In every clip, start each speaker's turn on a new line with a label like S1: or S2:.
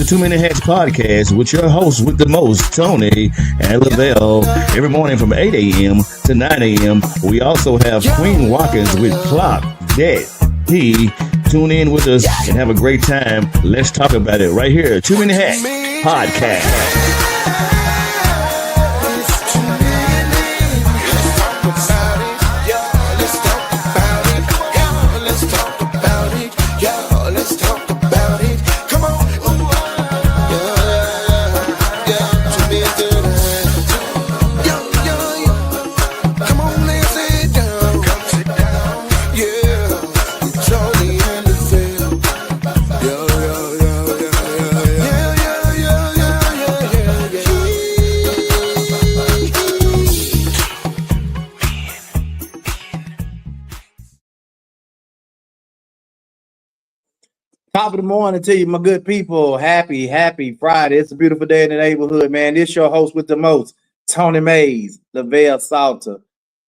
S1: the Too Many Hats podcast with your hosts with the most, Tony and Lavelle. Every morning from 8 a.m. to 9 a.m. We also have Queen Watkins with Clock Dead. Tune in with us and have a great time. Let's talk about it right here. Too Many Hats podcast.
S2: Top of the morning to you, my good people. Happy Friday. It's a beautiful day in the neighborhood, man. This your host with the most, Tony Mays, Lavelle Salter.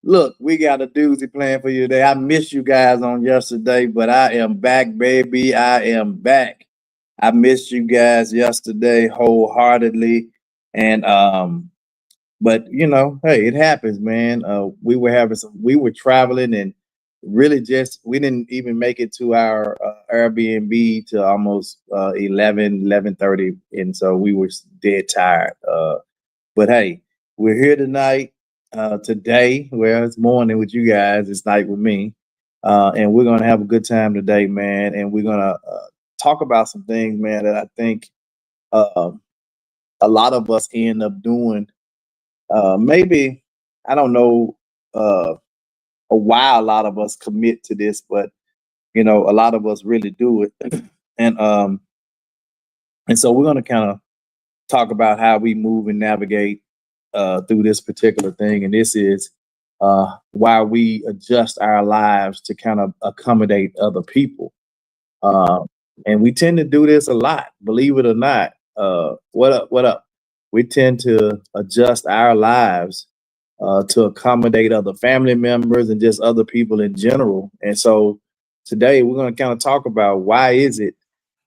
S2: Look, we got a doozy plan for you today. I missed you guys on yesterday, but I am back, baby. I am back. I missed you guys yesterday wholeheartedly. And but you know, hey, it happens, man. We were traveling and really we didn't even make it to our Airbnb to almost 11:30, and so we were dead tired. But hey, we're here tonight, today. Well, it's morning with you guys, it's night with me, and we're gonna have a good time today, man. And we're gonna talk about some things, man, that I think a lot of us end up doing. Maybe I don't know. Why a lot of us commit to this, but you know, a lot of us really do it. And so we're going to kind of talk about how we move and navigate through this particular thing. And this is why we adjust our lives to kind of accommodate other people. And we tend to do this a lot, believe it or not. What up? We tend to adjust our lives to accommodate other family members and just other people in general. And so today we're going to kind of talk about why is it,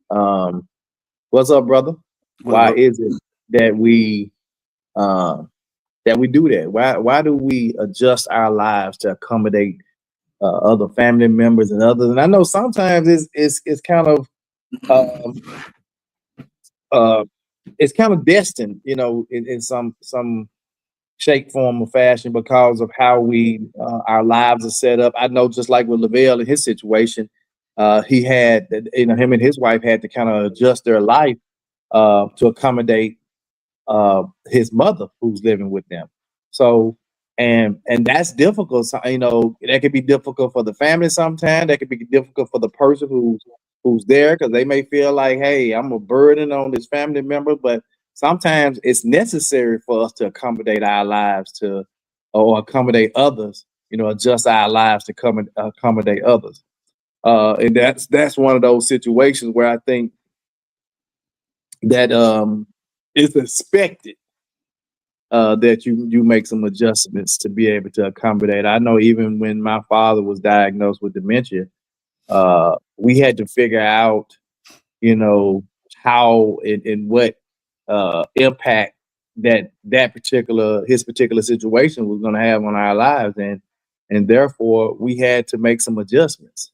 S2: what's up, brother? Why is it that we do that? Why do we adjust our lives to accommodate other family members and others? And I know sometimes it's kind of it's kind of destined, you know, in some shape, form, or fashion because of how our lives are set up. I know, just like with Lavelle in his situation, he had, you know, him and his wife had to kind of adjust their life to accommodate his mother who's living with them. So, and that's difficult. So, you know, that could be difficult for the family sometimes. That could be difficult for the person who's there, because they may feel like, hey, I'm a burden on this family member, but sometimes it's necessary for us to accommodate our lives or accommodate others, you know, adjust our lives to accommodate others. And that's one of those situations where I think that it's expected that you make some adjustments to be able to accommodate. I know even when my father was diagnosed with dementia, we had to figure out, you know, how and what impact his particular situation was going to have on our lives, and therefore we had to make some adjustments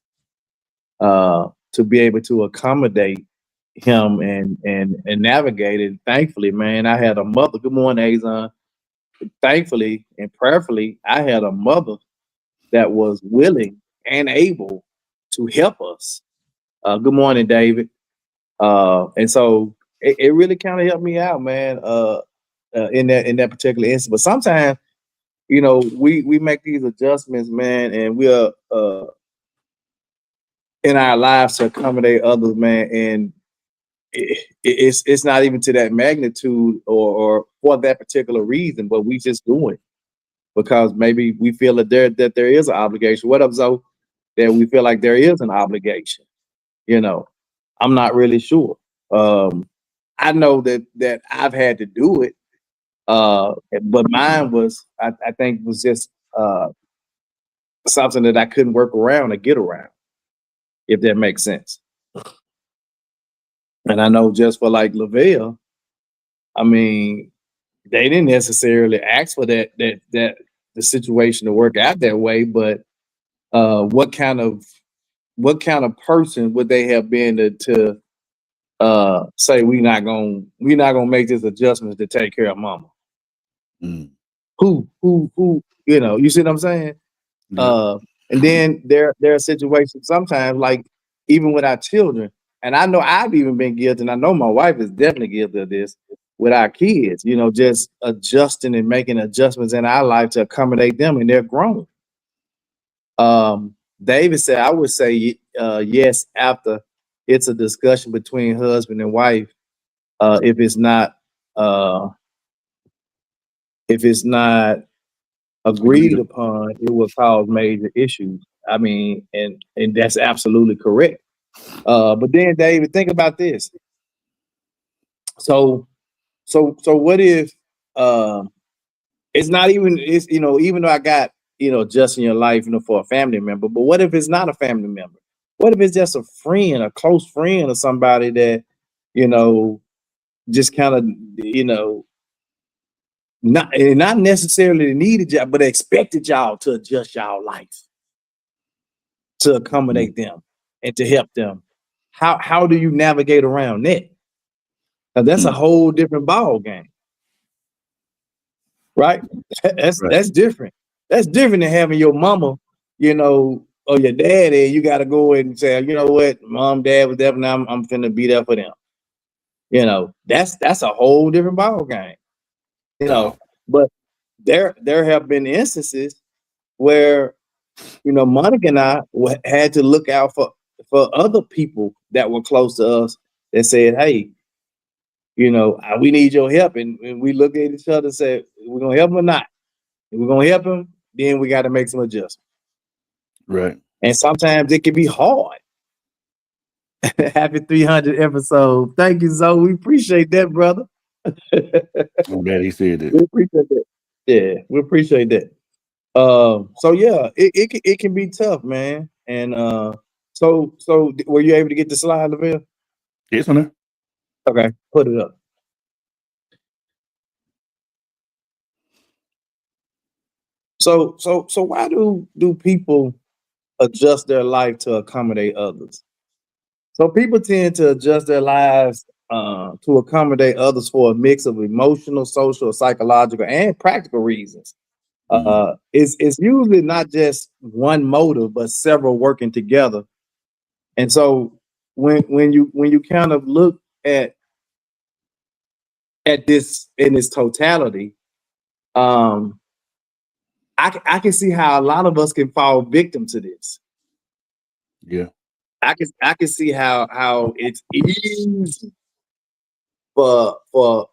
S2: to be able to accommodate him and navigate it. Thankfully, man, I had a mother. Good morning, Azon. Thankfully and prayerfully, I had a mother that was willing and able to help us. Good morning, David. And so it really kind of helped me out, man, in that particular instance. But sometimes, you know, we make these adjustments, man, and we're in our lives to accommodate others, man, and it's not even to that magnitude or for that particular reason, but we just do it because maybe we feel that there is an obligation. What up, Zoe? That we feel like there is an obligation. You know, I'm not really sure. I know that I've had to do it, but mine was, I think, was just something that I couldn't work around or get around, if that makes sense. And I know just for like Lavelle, I mean, they didn't necessarily ask for that the situation to work out that way, but what kind of person would they have been to say we're not gonna make this adjustment to take care of mama?
S1: Mm.
S2: Who you see what I'm saying?
S1: Yeah.
S2: And then there are situations sometimes like even with our children, and I know I've even been guilty, and I know my wife is definitely guilty of this with our kids, just adjusting and making adjustments in our life to accommodate them, and they're grown. David said, I would say yes after it's a discussion between husband and wife. If it's not uh, if it's not agreed upon, it will cause major issues. I mean, and that's absolutely correct. But then, David, think about this. So, so what if it's not even it's even though I got just in your life for a family member, but what if it's not a family member? What if it's just a friend, a close friend, or somebody that you know just kind of not necessarily needed y'all, but expected y'all to adjust y'all life to accommodate them and to help them. How do you navigate around that? Now, that's a whole different ball game, right? That's different. That's different than having your mama, or your daddy. You got to go and say, you know what, mom, dad was there, now I'm finna be there for them. That's a whole different ball game. But there have been instances where Monica and I had to look out for other people that were close to us that said, hey, we need your help. And we look at each other and say, we're going to help him or not. If we're going to help him, then we got to make some adjustments.
S1: Right.
S2: And sometimes it can be hard. Happy 300 episode. Thank you, Zoe. We appreciate that, brother.
S1: I'm glad he said that.
S2: We appreciate that. Yeah, we appreciate that. So yeah, it can be tough, man. And so were you able to get the slide, Lavelle?
S1: Yes, on there.
S2: Okay, put it up. So why do people adjust their life to accommodate others? So people tend to adjust their lives to accommodate others for a mix of emotional, social, psychological, and practical reasons. It's usually not just one motive, but several working together. And so when you kind of look at this in its totality, I can see how a lot of us can fall victim to this.
S1: Yeah.
S2: I can see how it's easy for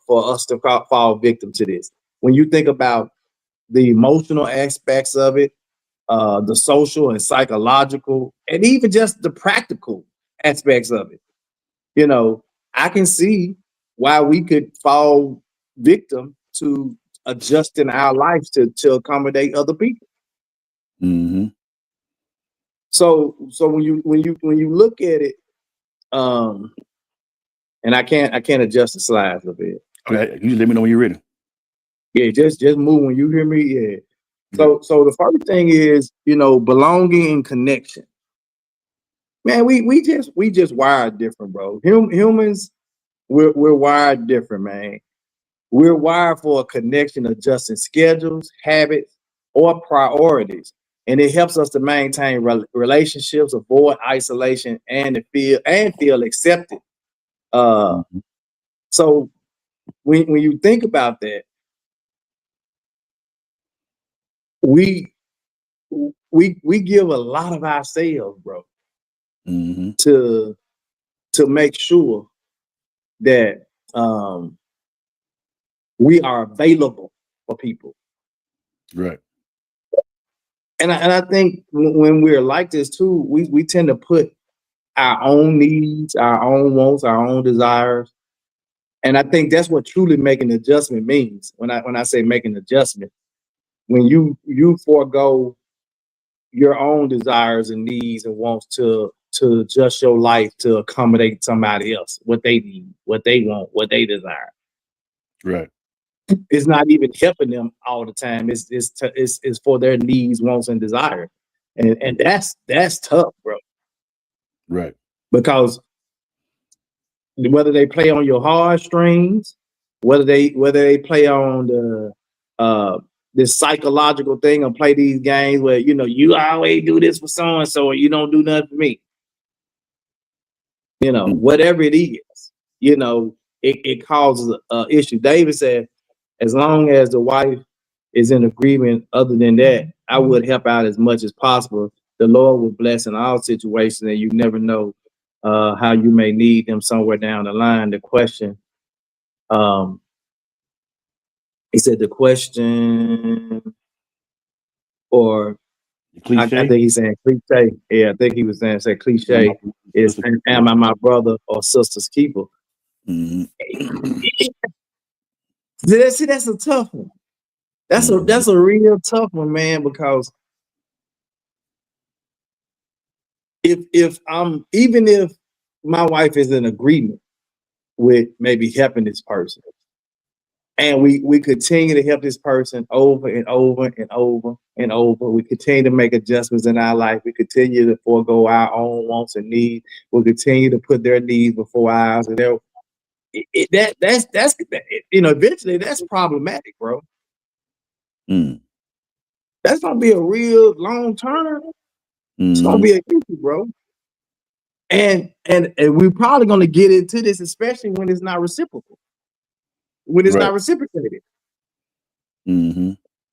S2: us to fall victim to this. When you think about the emotional aspects of it, the social and psychological, and even just the practical aspects of it, I can see why we could fall victim to adjusting our lives to accommodate other people.
S1: Mm-hmm.
S2: So when you look at it, and I can't adjust the slides a bit.
S1: Okay, you just let me know when you're ready.
S2: Yeah, just move when you hear me. Yeah. So the first thing is belonging and connection. Man, we just wired different, bro. Humans, we're wired different, man. We're wired for a connection, adjusting schedules, habits, or priorities, and it helps us to maintain relationships, avoid isolation, and feel accepted. So when you think about that, we give a lot of ourselves, bro, to make sure that we are available for people.
S1: Right.
S2: And I think when we're like this too, we tend to put our own needs, our own wants, our own desires. And I think that's what truly making an adjustment means. When I say making an adjustment, when you forego your own desires and needs and wants to to adjust your life to accommodate somebody else, what they need, what they want, what they desire.
S3: Right.
S2: It's not even helping them all the time. It's for their needs, wants, and desire, and that's tough, bro.
S3: Right.
S2: Because whether they play on your heartstrings, whether they play on this psychological thing and play these games where you always do this for so and so, and you don't do nothing for me. Whatever it is, it causes an issue. David said, as long as the wife is in agreement, other than that, I would help out as much as possible. The Lord will bless in all situations, and you never know how you may need them somewhere down the line. The question, he said the question, or I think he's saying cliche. Yeah, I think he was saying cliche is, am I my brother or sister's keeper?
S3: Mm-hmm.
S2: See, that's a tough one. That's a real tough one, man, because if my wife is in agreement with maybe helping this person, and we continue to help this person over and over and over and over, we continue to make adjustments in our life, we continue to forego our own wants and needs, we'll continue to put their needs before ours, and that's eventually that's problematic, bro. That's gonna be a real long term. It's gonna be an issue, bro. And we're probably gonna get into this, especially when it's not reciprocal, when it's not reciprocated.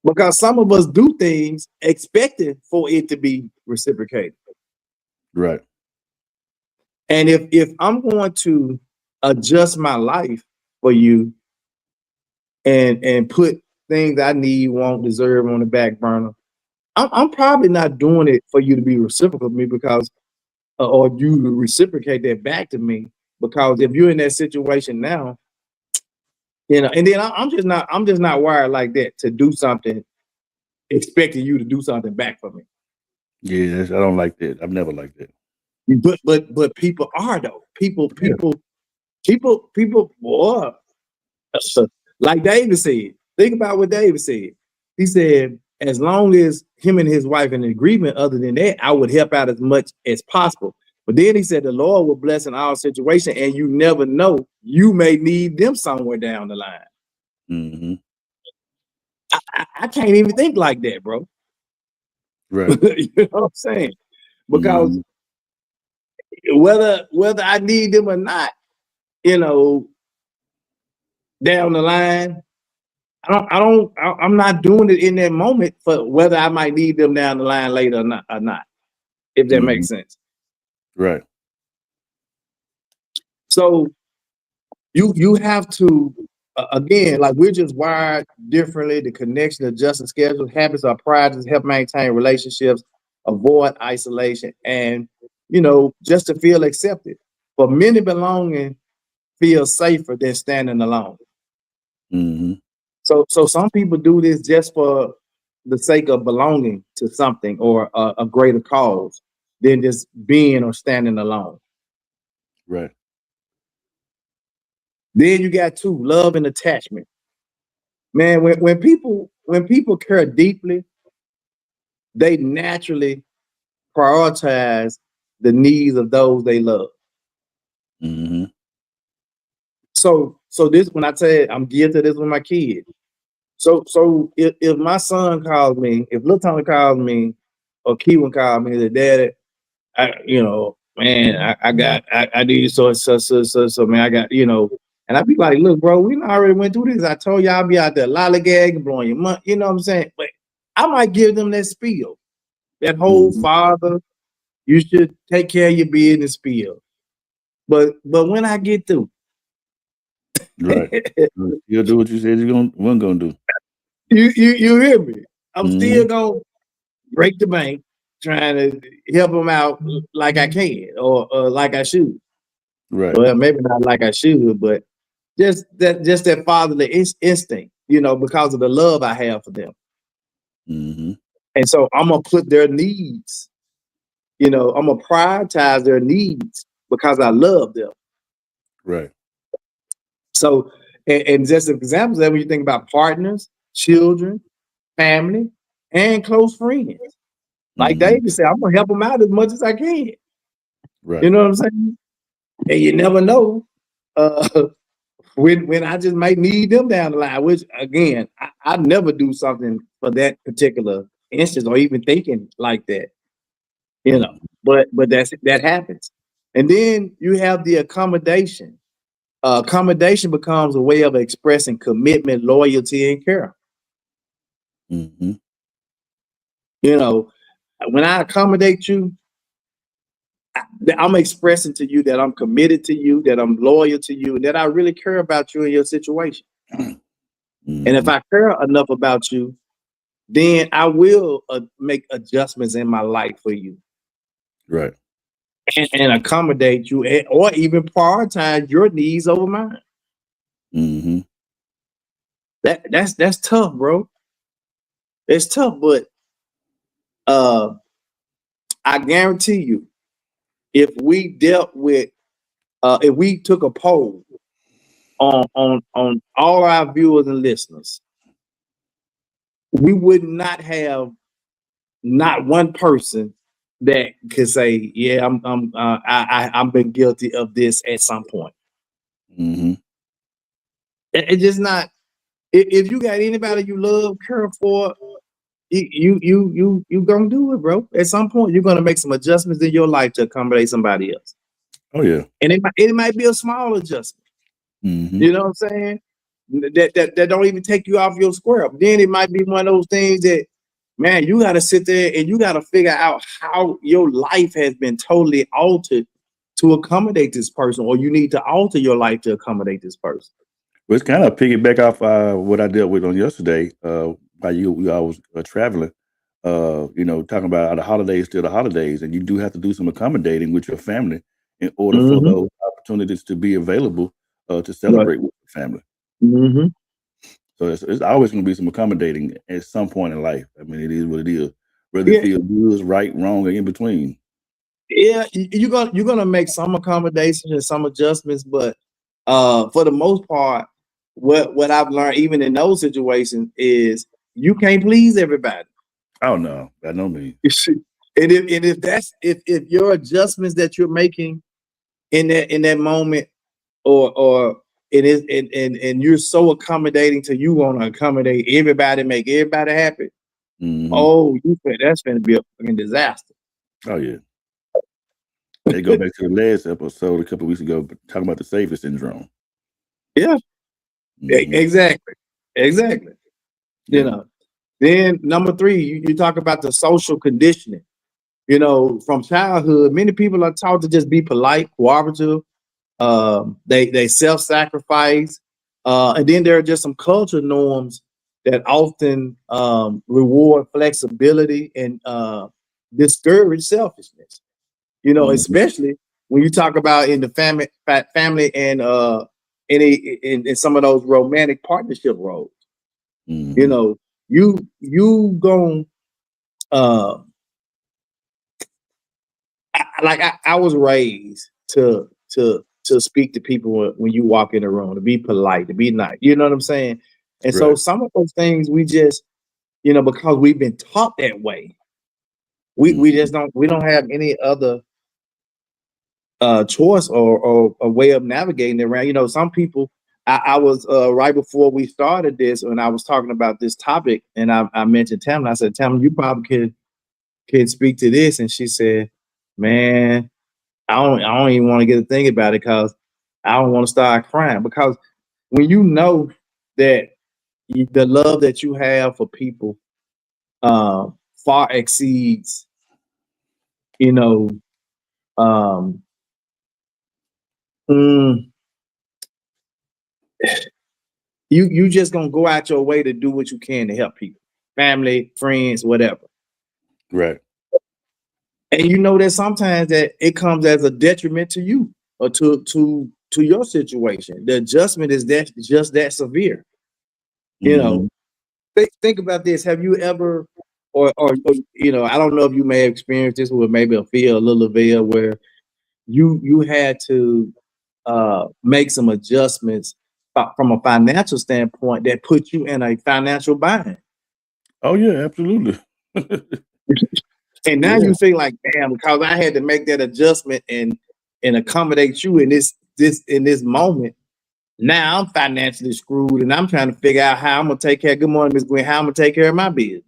S2: Because some of us do things expecting for it to be reciprocated.
S3: Right.
S2: And if I'm going to adjust my life for you and put things I need, want, deserve on the back burner, I'm probably not doing it for you to be reciprocal to me, because or you to reciprocate that back to me, because if you're in that situation now, and then I'm just not wired like that to do something expecting you to do something back for me.
S3: Yeah, I don't like that. I've never liked that.
S2: But people are, though. People, boy, like David said. Think about what David said. He said, as long as him and his wife in agreement, other than that, I would help out as much as possible. But then he said, the Lord will bless in our situation, and you never know, you may need them somewhere down the line. I can't even think like that, bro.
S3: Right.
S2: You know what I'm saying? Because whether I need them or not, down the line, I'm not doing it in that moment for whether I might need them down the line later or not, if that makes sense.
S3: Right.
S2: So you have to, again, like, we're just wired differently. The connection, adjusting schedules, habits, or priorities help maintain relationships, avoid isolation, and just to feel accepted. But many, belonging feels safer than standing alone. So some people do this just for the sake of belonging to something or a greater cause than just being or standing alone.
S3: Right.
S2: Then you got love and attachment. Man, when people care deeply, they naturally prioritize the needs of those they love. So this, when I say I'm geared to this with my kids. So if my son calls me, if Lil Tony calls me, or Keewan calls me, the daddy, man, I need so man, I got, and I'd be like, look, bro, we already went through this. I told you I'll be out there lollygagging, blowing your money, you know what I'm saying? But I might give them that spiel, that whole father, you should take care of your business spiel. But when I get through,
S3: right, you'll do what you said you weren't gonna do.
S2: You hear me? I'm still gonna break the bank, trying to help them out like I can, or like I should.
S3: Right.
S2: Well, maybe not like I should, but just that fatherly instinct, because of the love I have for them. And so I'm gonna put their needs I'm gonna prioritize their needs because I love them.
S3: Right.
S2: So, and just examples of that when you think about partners, children, family, and close friends. Like David said, I'm gonna help them out as much as I can.
S3: Right.
S2: You know what I'm saying? And you never know when I just might need them down the line. Which again, I never do something for that particular instance or even thinking like that. But that happens. And then you have the accommodation. Accommodation becomes a way of expressing commitment, loyalty, and care.
S3: Mm-hmm.
S2: When I accommodate you, I'm expressing to you that I'm committed to you, that I'm loyal to you, and that I really care about you and your situation.
S3: Mm-hmm.
S2: And if I care enough about you, then I will make adjustments in my life for you.
S3: Right.
S2: And accommodate you, or even prioritize your needs over mine.
S3: Mm-hmm.
S2: That's tough, bro. It's tough, but I guarantee you, if we dealt with, if we took a poll on all our viewers and listeners, we would not have not one person that could say, "Yeah, I've been guilty of this at some point."
S3: Mm-hmm.
S2: It's just not. If you got anybody you love, care for, you gonna do it, bro. At some point, you're gonna make some adjustments in your life to accommodate somebody else.
S3: Oh yeah.
S2: And it might be a small adjustment.
S3: Mm-hmm.
S2: You know what I'm saying? That don't even take you off your square. Then it might be one of those things that, man, you got to sit there and you got to figure out how your life has been totally altered to accommodate this person, or you need to alter your life to accommodate this person.
S3: Well, it's kind of piggyback off what I dealt with on yesterday. While I was traveling, talking about the holidays still the holidays, and you do have to do some accommodating with your family in order for those opportunities to be available to celebrate with your family.
S2: Mm-hmm.
S3: So it's always going to be some accommodating at some point in life. I mean, it is what it is. Whether it feels good, right, wrong, or in between.
S2: Yeah, you're gonna make some accommodations and some adjustments, but for the most part, what I've learned, even in those situations, is you can't please everybody.
S3: Oh no, by no means.
S2: And if your adjustments that you're making in that moment, or it is and you're so accommodating to you want to accommodate everybody, make everybody happy.
S3: Mm-hmm.
S2: Oh, that's going to be a fucking disaster.
S3: Oh yeah. They go back to the last episode a couple of weeks ago, talking about the savior syndrome.
S2: Yeah, exactly.
S3: Yeah.
S2: Then number 3, you talk about the social conditioning. From childhood, many people are taught to just be polite, cooperative. They self-sacrifice, and then there are just some cultural norms that often reward flexibility and discourage selfishness. Especially when you talk about in the family and in some of those romantic partnership roles.
S3: Mm-hmm.
S2: You gon' I was raised to speak to people when you walk in the room, to be polite, to be nice. You know what I'm saying? And so some of those things we just, because we've been taught that way, we just don't have any other choice or a way of navigating it around. Some people, I was right before we started this, when I was talking about this topic, and I mentioned Tamla. I said, Tamla, you probably could speak to this. And she said, man, I don't even want to get a thing about it, because I don't want to start crying. Because when you know that the love that you have for people far exceeds, you just gonna go out your way to do what you can to help people, family, friends, whatever.
S3: Right.
S2: And that sometimes that it comes as a detriment to you or to your situation. The adjustment is just that severe. Think about this. Have you ever, or you know, I don't know if you may have experienced this with maybe a little veil where you had to make some adjustments from a financial standpoint that put you in a financial bind.
S3: Oh yeah, absolutely.
S2: And now
S3: Yeah.
S2: you feel like, damn, because I had to make that adjustment and accommodate you in this moment. Now I'm financially screwed, and I'm trying to figure out how I'm gonna take care. Good morning, Miss Gwen. How I'm gonna take care of my business.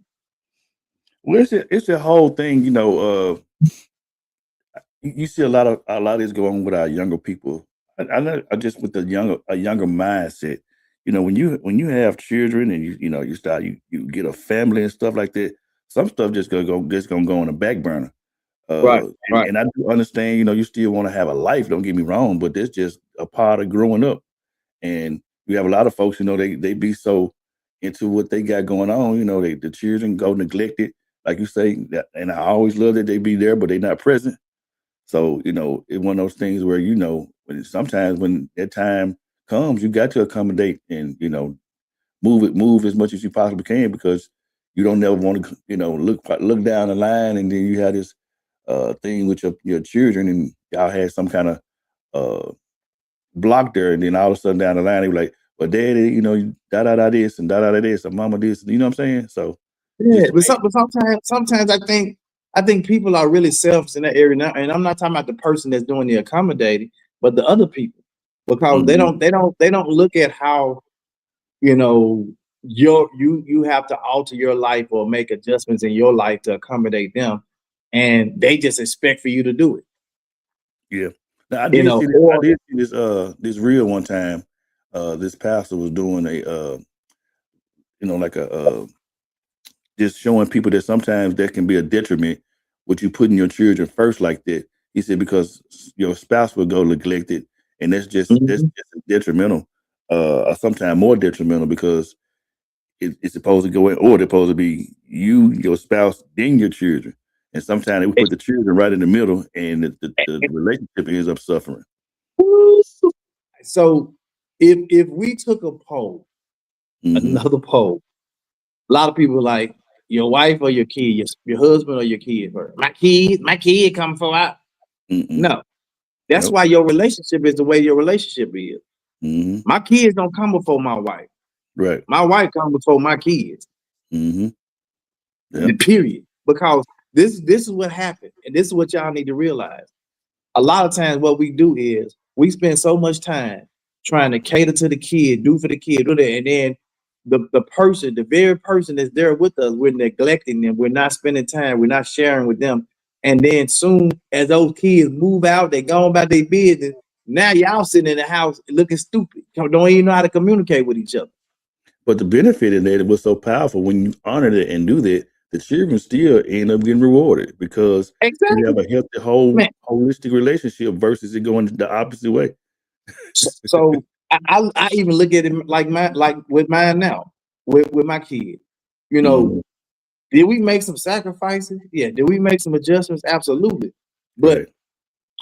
S3: Well, it's a whole thing, you know. You see a lot of this going on with our younger people. I just with a younger mindset. You know, when you have children and you know you start you get a family and stuff like that, some stuff just gonna go on the back burner.
S2: Right, right.
S3: And I do understand, you know, you still want to have a life. Don't get me wrong, but that's just a part of growing up. And you have a lot of folks, you know, they be so into what they got going on. You know, the children go neglected, like you say. And I always love that they be there, but they not present. So, you know, it's one of those things where, you know, sometimes when that time comes, you got to accommodate and, you know, move as much as you possibly can, because you don't never want to, you know, look down the line and then you have this thing with your children and y'all had some kind of block there, and then all of a sudden down the line they were like, well, daddy, you know, da this and da this and mama this, you know what I'm saying? So
S2: Yeah,
S3: just
S2: but sometimes I think people are really selfish in that area now, and I'm not talking about the person that's doing the accommodating, but the other people, because they
S3: mhm,
S2: don't look at how, you know, you have to alter your life or make adjustments in your life to accommodate them, and they just expect for you to do it.
S3: yeah. Now
S2: You know,
S3: I
S2: or
S3: did see this reel one time. This pastor was doing a you know, like a just showing people that sometimes that can be a detriment with you putting your children first like that. He said because your spouse will go neglected, and that's
S2: Mhm.
S3: just detrimental, or sometimes more detrimental, because it's supposed to go in order. It's supposed to be you, your spouse, then your children. And sometimes we put the children right in the middle, and the relationship ends up suffering.
S2: So if we took a poll,
S3: Hmm.
S2: another poll, a lot of people like your wife or your kid, your husband or your kid first. My kid come for out.
S3: Mm-mm.
S2: No, that's
S3: Nope.
S2: why your relationship is the way your relationship is.
S3: Hmm.
S2: My kids don't come before my wife.
S3: Right.
S2: My wife come before my kids.
S3: Hmm. Yep.
S2: Period. Because this is what happened, and this is what y'all need to realize. A lot of times, what we do is we spend so much time trying to cater to the kid, do for the kid, do that, and then the very person that's there with us, we're neglecting them. We're not spending time. We're not sharing with them. And then soon as those kids move out, they go about their business. Now y'all sitting in the house looking stupid. Don't even know how to communicate with each other.
S3: But the benefit in that, it was so powerful when you honor it and do that, the children still end up getting rewarded because you have
S2: Exactly,
S3: a healthy, whole
S2: man.
S3: holistic relationship versus it going the opposite way.
S2: So I even look at it like with mine now, with my kid. You know,
S3: Hmm.
S2: did we make some sacrifices? Yeah. Did we make some adjustments? Absolutely. But
S3: Right.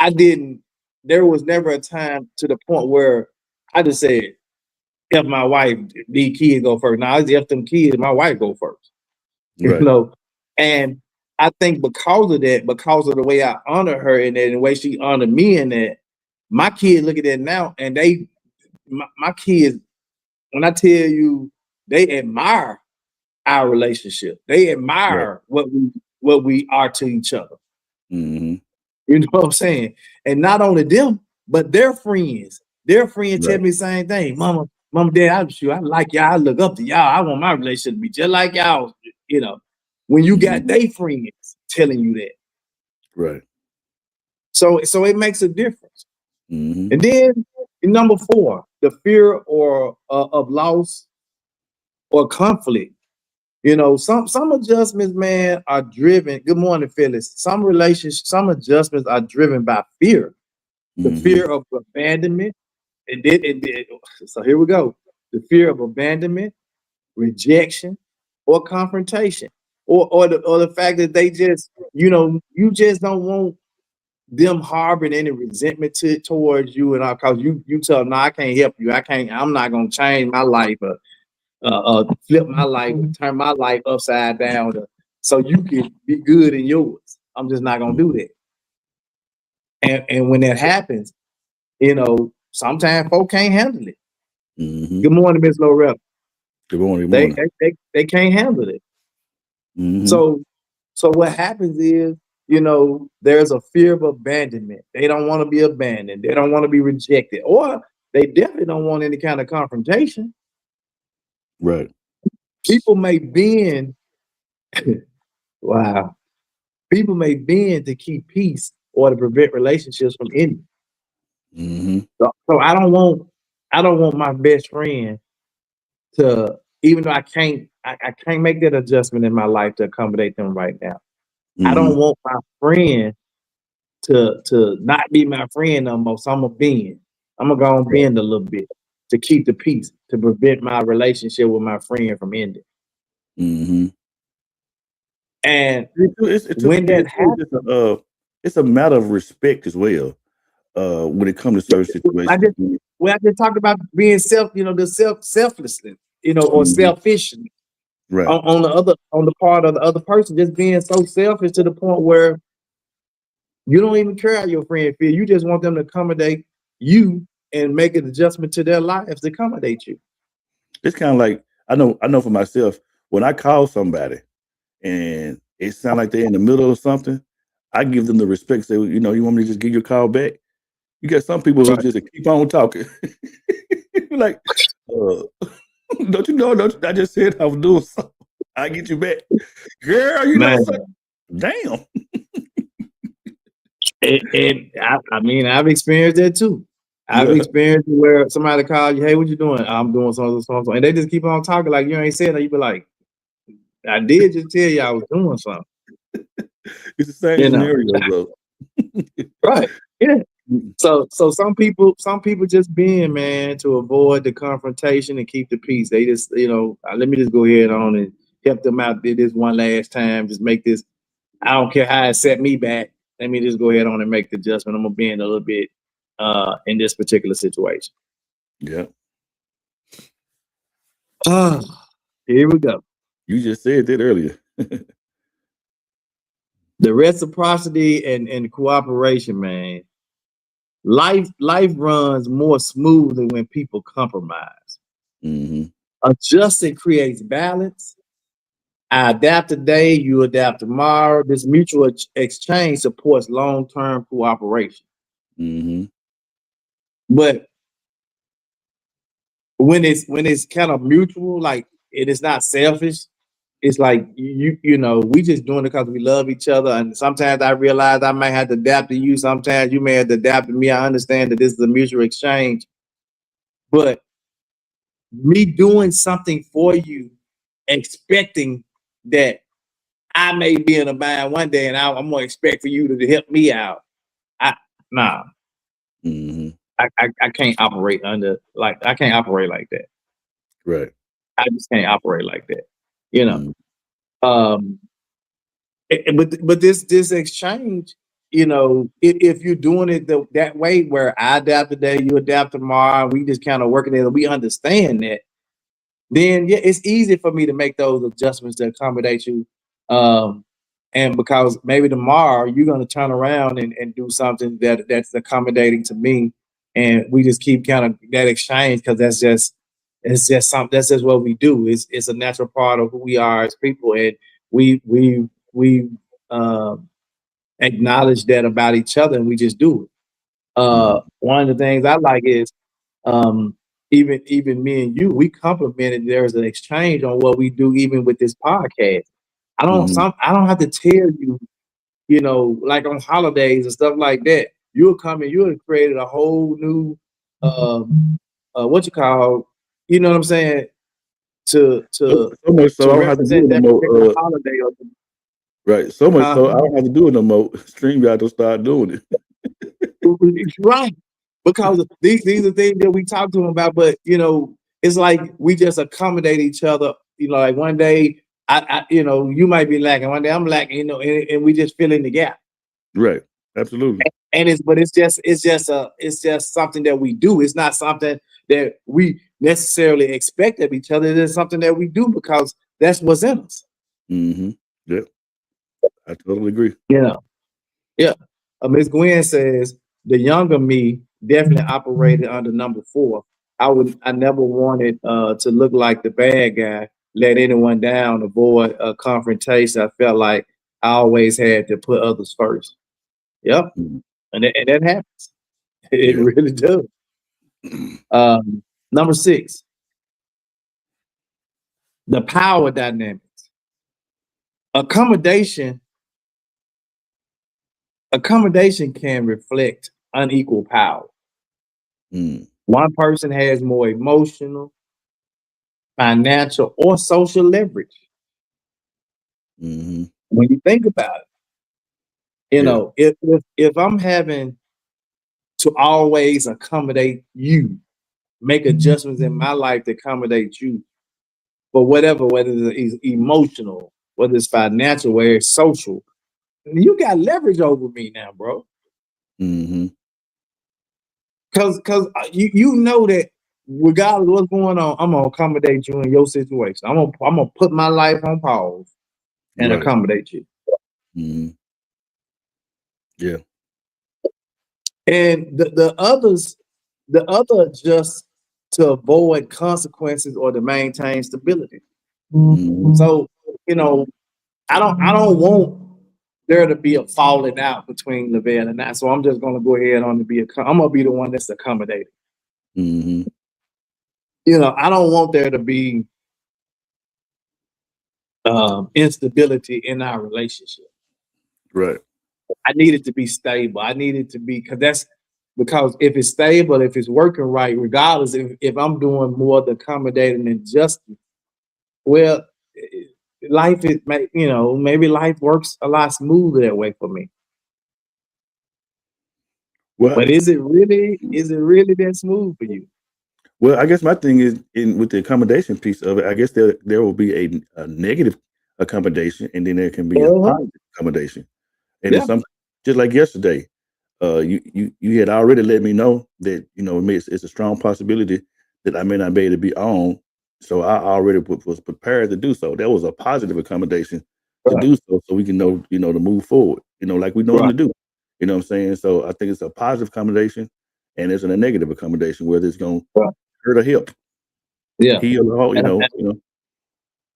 S2: I didn't. There was never a time to the point where I just said, "If my wife, these kids go first." Now, if them kids, my wife go first. You
S3: Right.
S2: know, and I think because of that, because of the way I honor her and the way she honored me, and that my kids look at that now, and my kids, when I tell you, they admire our relationship. They
S3: Right.
S2: admire what we are to each other.
S3: Hmm.
S2: You know what I'm saying? And not only them, but their friends. Their friends tell
S3: Right.
S2: me the same thing. Mama, Dad, I like y'all. I look up to y'all. I want my relationship to be just like y'all. You know, when you got
S3: Hmm.
S2: their friends telling you that.
S3: Right.
S2: So it makes a difference.
S3: Hmm.
S2: And then number 4, the fear or of loss or conflict. You know, some adjustments, man, are driven. Good morning, Phyllis. Some adjustments are driven by fear. The
S3: Hmm.
S2: fear of abandonment. It did. So here we go. The fear of abandonment, rejection, or confrontation, or the fact that they just, you know, you just don't want them harboring any resentment towards you, and all, because you tell them, no, I can't help you. I'm not gonna change my life, flip my life, turn my life upside down, so you can be good in yours. I'm just not gonna do that. And when that happens, you know, sometimes folk can't handle it.
S3: Mm-hmm.
S2: Good morning, Miss Loretta.
S3: Good morning. Good morning.
S2: They can't handle it.
S3: Mm-hmm.
S2: So what happens is, you know, there's a fear of abandonment. They don't want to be abandoned. They don't want to be rejected, or they definitely don't want any kind of confrontation.
S3: Right.
S2: People may bend. Wow. People may bend to keep peace or to prevent relationships from ending.
S3: Mm-hmm.
S2: So I don't want my best friend to, even though I can't make that adjustment in my life to accommodate them right now. I don't
S3: Mm-hmm.
S2: want my friend to not be my friend no more. So I'm gonna bend. I'm gonna go and bend a little bit to keep the peace, to prevent my relationship with my friend from ending.
S3: Mm-hmm.
S2: And when that happens,
S3: it's a matter of respect as well. When it comes to certain situations,
S2: I just talked about being selflessness, you know, or selfish.
S3: Right.
S2: On the part of the other person, just being so selfish to the point where you don't even care how your friend feel. You just want them to accommodate you and make an adjustment to their lives to accommodate you.
S3: It's kind of like I know for myself, when I call somebody and it sounds like they're in the middle of something, I give them the respect. Say, you know, you want me to just give you a call back? You got some people who just keep on talking. Like, don't you know? I just said I was doing something. I get you back, girl. You know, damn.
S2: And I mean, I've experienced that too. I've experienced where somebody called you, hey, what you doing? I'm doing something, and they just keep on talking like you ain't saying that. You be like, I did just tell you I was doing something.
S3: It's the same scenario, though.
S2: Right. Yeah. So some people just bend, man, to avoid the confrontation and keep the peace. They just, you know, let me just go ahead on and help them out this one last time. Just make this. I don't care how it set me back. Let me just go ahead on and make the adjustment. I'm gonna bend a little bit in this particular situation.
S3: Yeah.
S2: Here we go.
S3: You just said that earlier.
S2: The reciprocity and cooperation, man. Life runs more smoothly when people compromise.
S3: Mm-hmm.
S2: Adjusting creates balance. I adapt today, you adapt tomorrow. This mutual exchange supports long-term cooperation.
S3: Mm-hmm.
S2: But when it's kind of mutual, like it is not selfish, it's like you know, we just doing it because we love each other. And sometimes I realize I might have to adapt to you. Sometimes you may have to adapt to me. I understand that this is a mutual exchange, but me doing something for you, expecting that I may be in a bind one day and I'm gonna expect for you to help me out. Nah.
S3: Mm-hmm.
S2: I can't operate I can't operate like that.
S3: Right.
S2: I just can't operate like that. You know.
S3: Mm-hmm.
S2: But this exchange, you know, if you're doing it that way, where I adapt today, you adapt tomorrow, we just kind of working it, we understand that, then yeah, it's easy for me to make those adjustments to accommodate you. And because maybe tomorrow you're going to turn around and do something that's accommodating to me, and we just keep kind of that exchange, because that's just what we do. It's a natural part of who we are as people, and we acknowledge that about each other, and we just do it. One of the things I like is even me and you, we complimented. There's an exchange on what we do, even with this podcast. I don't have to tell you, you know, like on holidays and stuff like that. You'll come and you'll have created a whole new what you call, you know what I'm saying, to
S3: so much so I don't have to do it no more.
S2: Holiday.
S3: Right. So much so I don't have to do it no more. StreamYard will start doing it.
S2: Right. Because these are things that we talk to them about, but you know, it's like we just accommodate each other. You know, like one day I you know, you might be lacking, one day I'm lacking, you know, and we just fill in the gap.
S3: Right. Absolutely.
S2: And it's just something that we do. It's not something that we necessarily expect of each other. It's something that we do because that's what's in us.
S3: Mm-hmm. Yeah, I totally agree.
S2: You know, yeah. Miss Gwen says the younger me definitely operated under number 4. I never wanted to look like the bad guy, let anyone down, avoid a confrontation. I felt like I always had to put others first. Yep,
S3: Mhm.
S2: and that happens. It
S3: Yeah.
S2: really does. Number 6, the power dynamics. Accommodation accommodation can reflect unequal power.
S3: Mm.
S2: One person has more emotional, financial, or social leverage.
S3: Hmm.
S2: When you think about it,
S3: Yeah.
S2: if I'm having to always accommodate you, make adjustments in my life to accommodate you for whatever, whether it's emotional, whether it's financial, whether it's social, you got leverage over me now, bro.
S3: Hmm.
S2: Cause you know that regardless of what's going on, I'm gonna accommodate you in your situation. I'm gonna put my life on pause and
S3: Right.
S2: accommodate you.
S3: Hmm. Yeah.
S2: And the other adjust to avoid consequences or to maintain stability.
S3: Hmm.
S2: So, you know, I don't want there to be a falling out between Lavelle and I. So I'm just gonna go ahead on to be I'm gonna be the one that's accommodating.
S3: Hmm.
S2: You know, I don't want there to be instability in our relationship.
S3: Right.
S2: I need it to be stable. I need it to be because if it's stable, if it's working right, regardless if I'm doing more the accommodating than just well, life is maybe life works a lot smoother that way for me.
S3: Well,
S2: But is it really that smooth for you?
S3: I guess my thing is in with the accommodation piece of it. I guess there will be a negative accommodation, and then there can be a
S2: Uh-huh.
S3: positive accommodation. And
S2: Yeah.
S3: it's something just like yesterday. You had already let me know that it's a strong possibility that I may not be able to be on. So I already was prepared to do so. That was a positive accommodation to
S2: Right.
S3: do so, so we can know to move forward. Like we
S2: Right.
S3: normally do. You know what I'm saying? So I think it's a positive accommodation, and it's a negative accommodation, whether it's going to
S2: Right.
S3: hurt or help,
S2: Yeah.
S3: heal or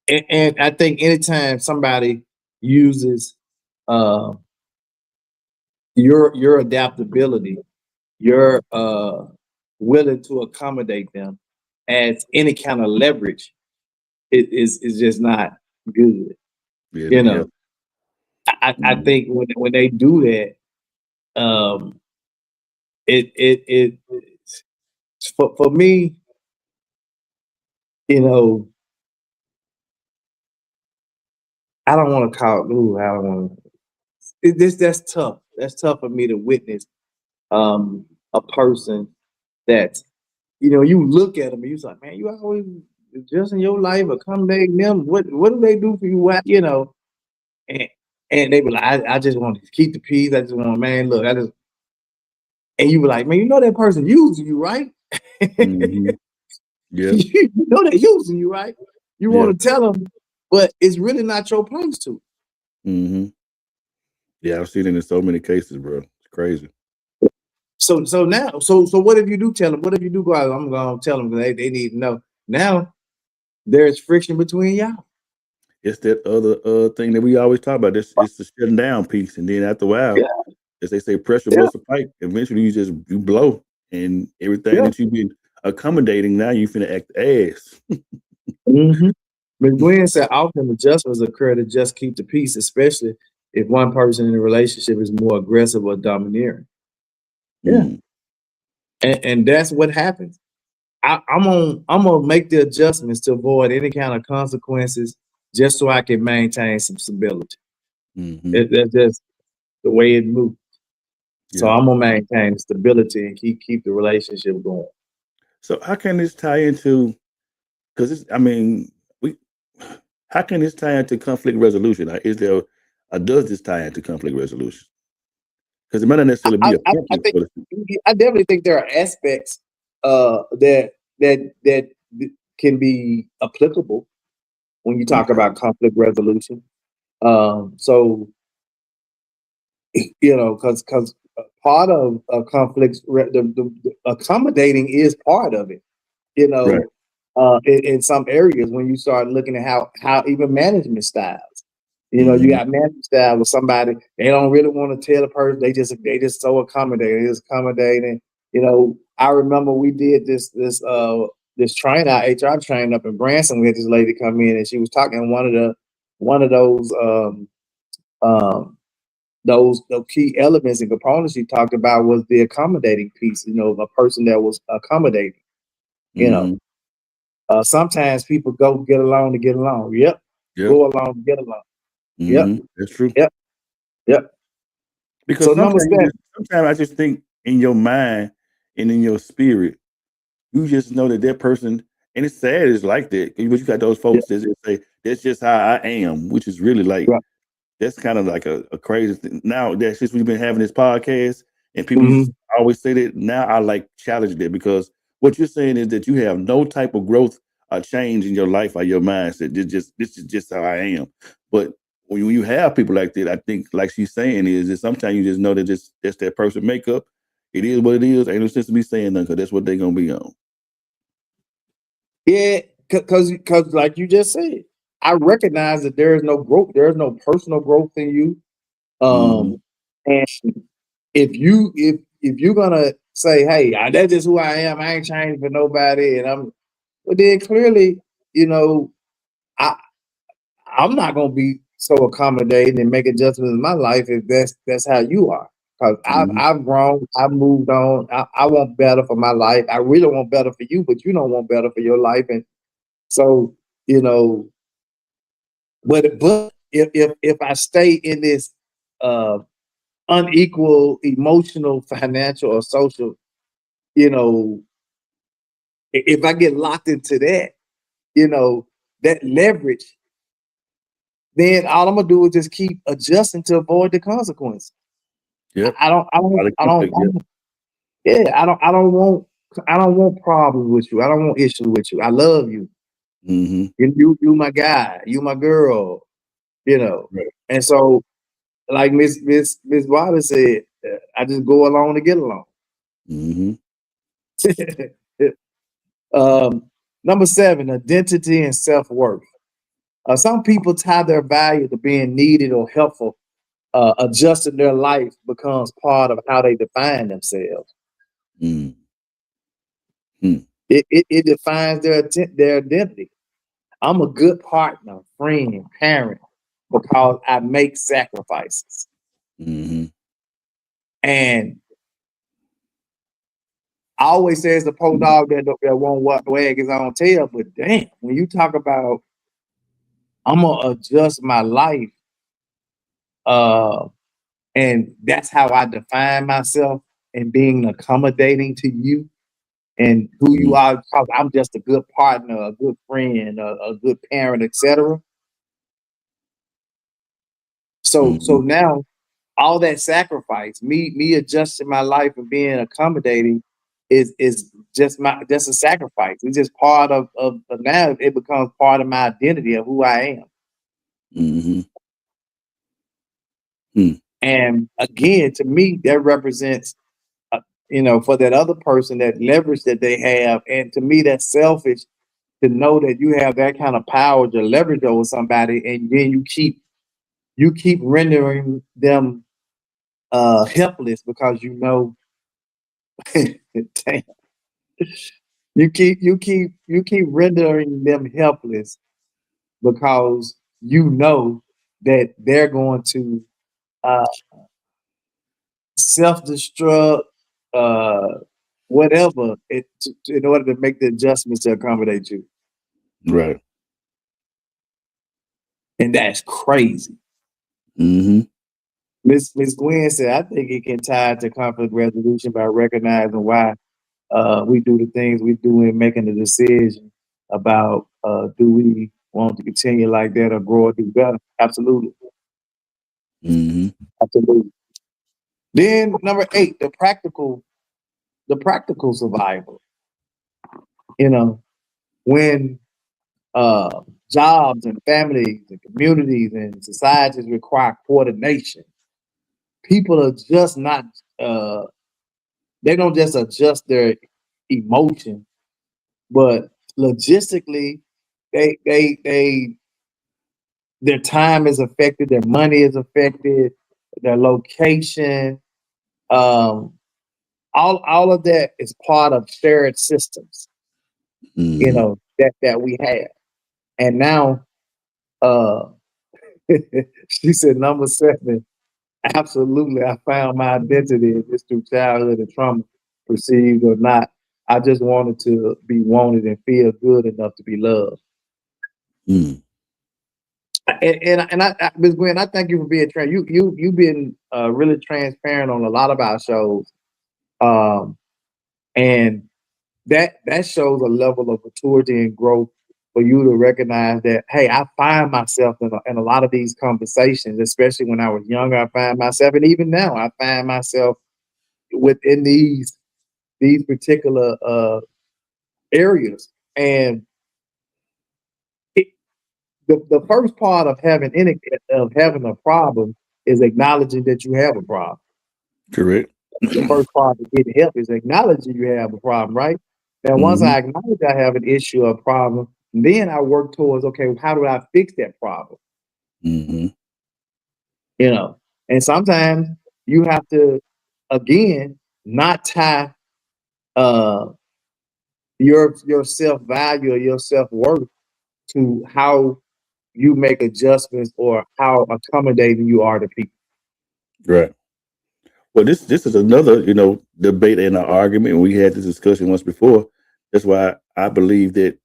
S2: And, and I think anytime somebody uses uh, your adaptability, your willing to accommodate them as any kind of leverage, it is just not good.
S3: Yeah,
S2: You
S3: yeah.
S2: know, I
S3: Mhm.
S2: think when they do that, it for me, you know, I don't want to call it. Ooh, I don't want to. That's tough. That's tough for me to witness a person that you look at them and you're like, man, you always just in your life accommodating them. What do they do for you? And they be like, I just want to keep the peace. I just want, man, look, and you be like, man, you know that person using you, right?
S3: Mhm. Yeah,
S2: You know they're using you, right? You
S3: yeah.
S2: want to tell them, but it's really not your place to.
S3: Mhm. Yeah, I've seen it in so many cases, bro. It's crazy.
S2: So now, so what if you do tell them? What if you do go out? I'm gonna tell them they need to know. Now there's friction between y'all.
S3: It's that other thing that we always talk about. It's the shutting down piece, and then after a while,
S2: Yeah,
S3: as they say, pressure
S2: yeah,
S3: busts a pipe. Eventually, you blow, and everything
S2: yeah.
S3: that you've been accommodating now you finna act ass.
S2: Mm-hmm. Ms. Gwen said often adjustments occur to just keep the peace, especially if one person in the relationship is more aggressive or domineering. Yeah,
S3: Mm,
S2: and that's what happens. I'm gonna make the adjustments to avoid any kind of consequences, just so I can maintain some stability.
S3: hmm.
S2: That's just the way it moves. So
S3: Yeah.
S2: I'm gonna maintain stability and keep the relationship going.
S3: So how can this tie into? Because I mean, we. How can this tie into conflict resolution? Is there? Does this tie into conflict resolution? Because it might not necessarily be
S2: I
S3: effective,
S2: think
S3: but
S2: I definitely think there are aspects that can be applicable when you talk
S3: okay.
S2: about conflict resolution. So because part of conflicts, the accommodating is part of it.
S3: Right.
S2: In some areas when you start looking at how even management styles. You
S3: Mhm.
S2: got management style with somebody, they don't really want to tell a person, they just so accommodating, it's accommodating. I remember we did this training, our HR training up in Branson. We had this lady come in and she was talking, one of those key elements and components she talked about was the accommodating piece, a person that was accommodating, you know.
S3: Mhm.
S2: Sometimes people go get along to get along. Yep.
S3: Yep.
S2: Go along to get along. Yep.
S3: Mhm. That's true.
S2: Yep. Yep.
S3: Because
S2: So number 7.
S3: sometimes I just think in your mind and in your spirit, you just know that person, and it's sad, it's like that. But you got those
S2: Yep.
S3: folks that just say that's just how I am, which is really like
S2: Right.
S3: that's kind of like a crazy thing. Now that since we've been having this podcast and people
S2: Mhm.
S3: always say that, now I like challenge that because what you're saying is that you have no type of growth or change in your life or your mindset. This is just how I am. But when you have people like that, I think like she's saying is that sometimes you just know that that's that person makeup. It is what it is. Ain't no sense to me saying nothing because that's what they're gonna be on.
S2: Yeah, because like you just said, I recognize that there is no growth, there is no personal growth in you.
S3: Mhm.
S2: And if you're gonna say, hey, that's just who I am, I ain't changing for nobody, but then clearly, I I'm not gonna be so accommodating and make adjustments in my life if that's how you are. Because
S3: Mhm.
S2: I've grown, I've moved on. I want better for my life. I really want better for you, but you don't want better for your life. And so, you know, but if I stay in this uh unequal emotional, financial, or social, you know, if I get locked into that, that leverage, then all I'm gonna do is just keep adjusting to avoid the consequence.
S3: Yep.
S2: I don't,
S3: Yep.
S2: yeah, I don't want problems with you. I don't want issues with you. I love you.
S3: Mhm.
S2: You my guy. You my girl.
S3: Right.
S2: And so, like Miss Wilder said, I just go along to get along.
S3: Mhm.
S2: um, Number 7, identity and self worth. Some people tie their value to being needed or helpful. Adjusting their life becomes part of how they define themselves.
S3: Mm. Mm.
S2: It defines their identity. I'm a good partner, friend, parent because I make sacrifices.
S3: Mhm.
S2: And I always say it's the poor dog that won't wag his own tail. But damn, when you talk about I'm gonna adjust my life, uh, and that's how I define myself and being accommodating to you and who you
S3: Mhm.
S2: are. Because I'm just a good partner, a good friend, a good parent, etc. So
S3: Mhm.
S2: now all that sacrifice, me adjusting my life and being accommodating is just a sacrifice. It's just part of now it becomes part of my identity of who I am.
S3: Mhm. Mm.
S2: And again, to me, that represents for that other person, that leverage that they have. And to me, that's selfish to know that you have that kind of power to leverage over somebody, and then you keep rendering them helpless because damn, you keep rendering them helpless because you know that they're going to uh, self-destruct, uh, whatever, in order to make the adjustments to accommodate you,
S3: Right.
S2: and that's crazy.
S3: Mhm.
S2: Miss Gwen said, "I think it can tie to conflict resolution by recognizing why we do the things we do and making the decision about do we want to continue like that or grow or do better." Absolutely.
S3: Mhm.
S2: Absolutely. Then number 8, the practical survival. You know, when jobs and families and communities and societies require coordination. People are just not they don't just adjust their emotion, but logistically they their time is affected, their money is affected, their location, um, all of that is part of shared systems,
S3: Mm-hmm.
S2: that we have. And now uh she said number 7, absolutely I found my identity just through childhood and trauma, perceived or not. I just wanted to be wanted and feel good enough to be loved.
S3: Mm.
S2: And Ms. Gwen, I thank you for being you've been really transparent on a lot of our shows, um, and that shows a level of maturity and growth for you to recognize that, hey, I find myself in a lot of these conversations, especially when I was younger. I find myself, and even now, I find myself within these particular areas. And it, the first part of having a problem is acknowledging that you have a problem.
S3: Correct.
S2: The first part of getting help is acknowledging you have a problem, right? Now, once
S3: Mm-hmm.
S2: I acknowledge I have an issue or problem, then I work towards, okay, how do I fix that problem?
S3: Mm-hmm.
S2: And sometimes you have to, again, not tie uh your self-value or your self-worth to how you make adjustments or how accommodating you are to people.
S3: Right. Well, this is another, debate and an argument. And we had this discussion once before. That's why I believe that,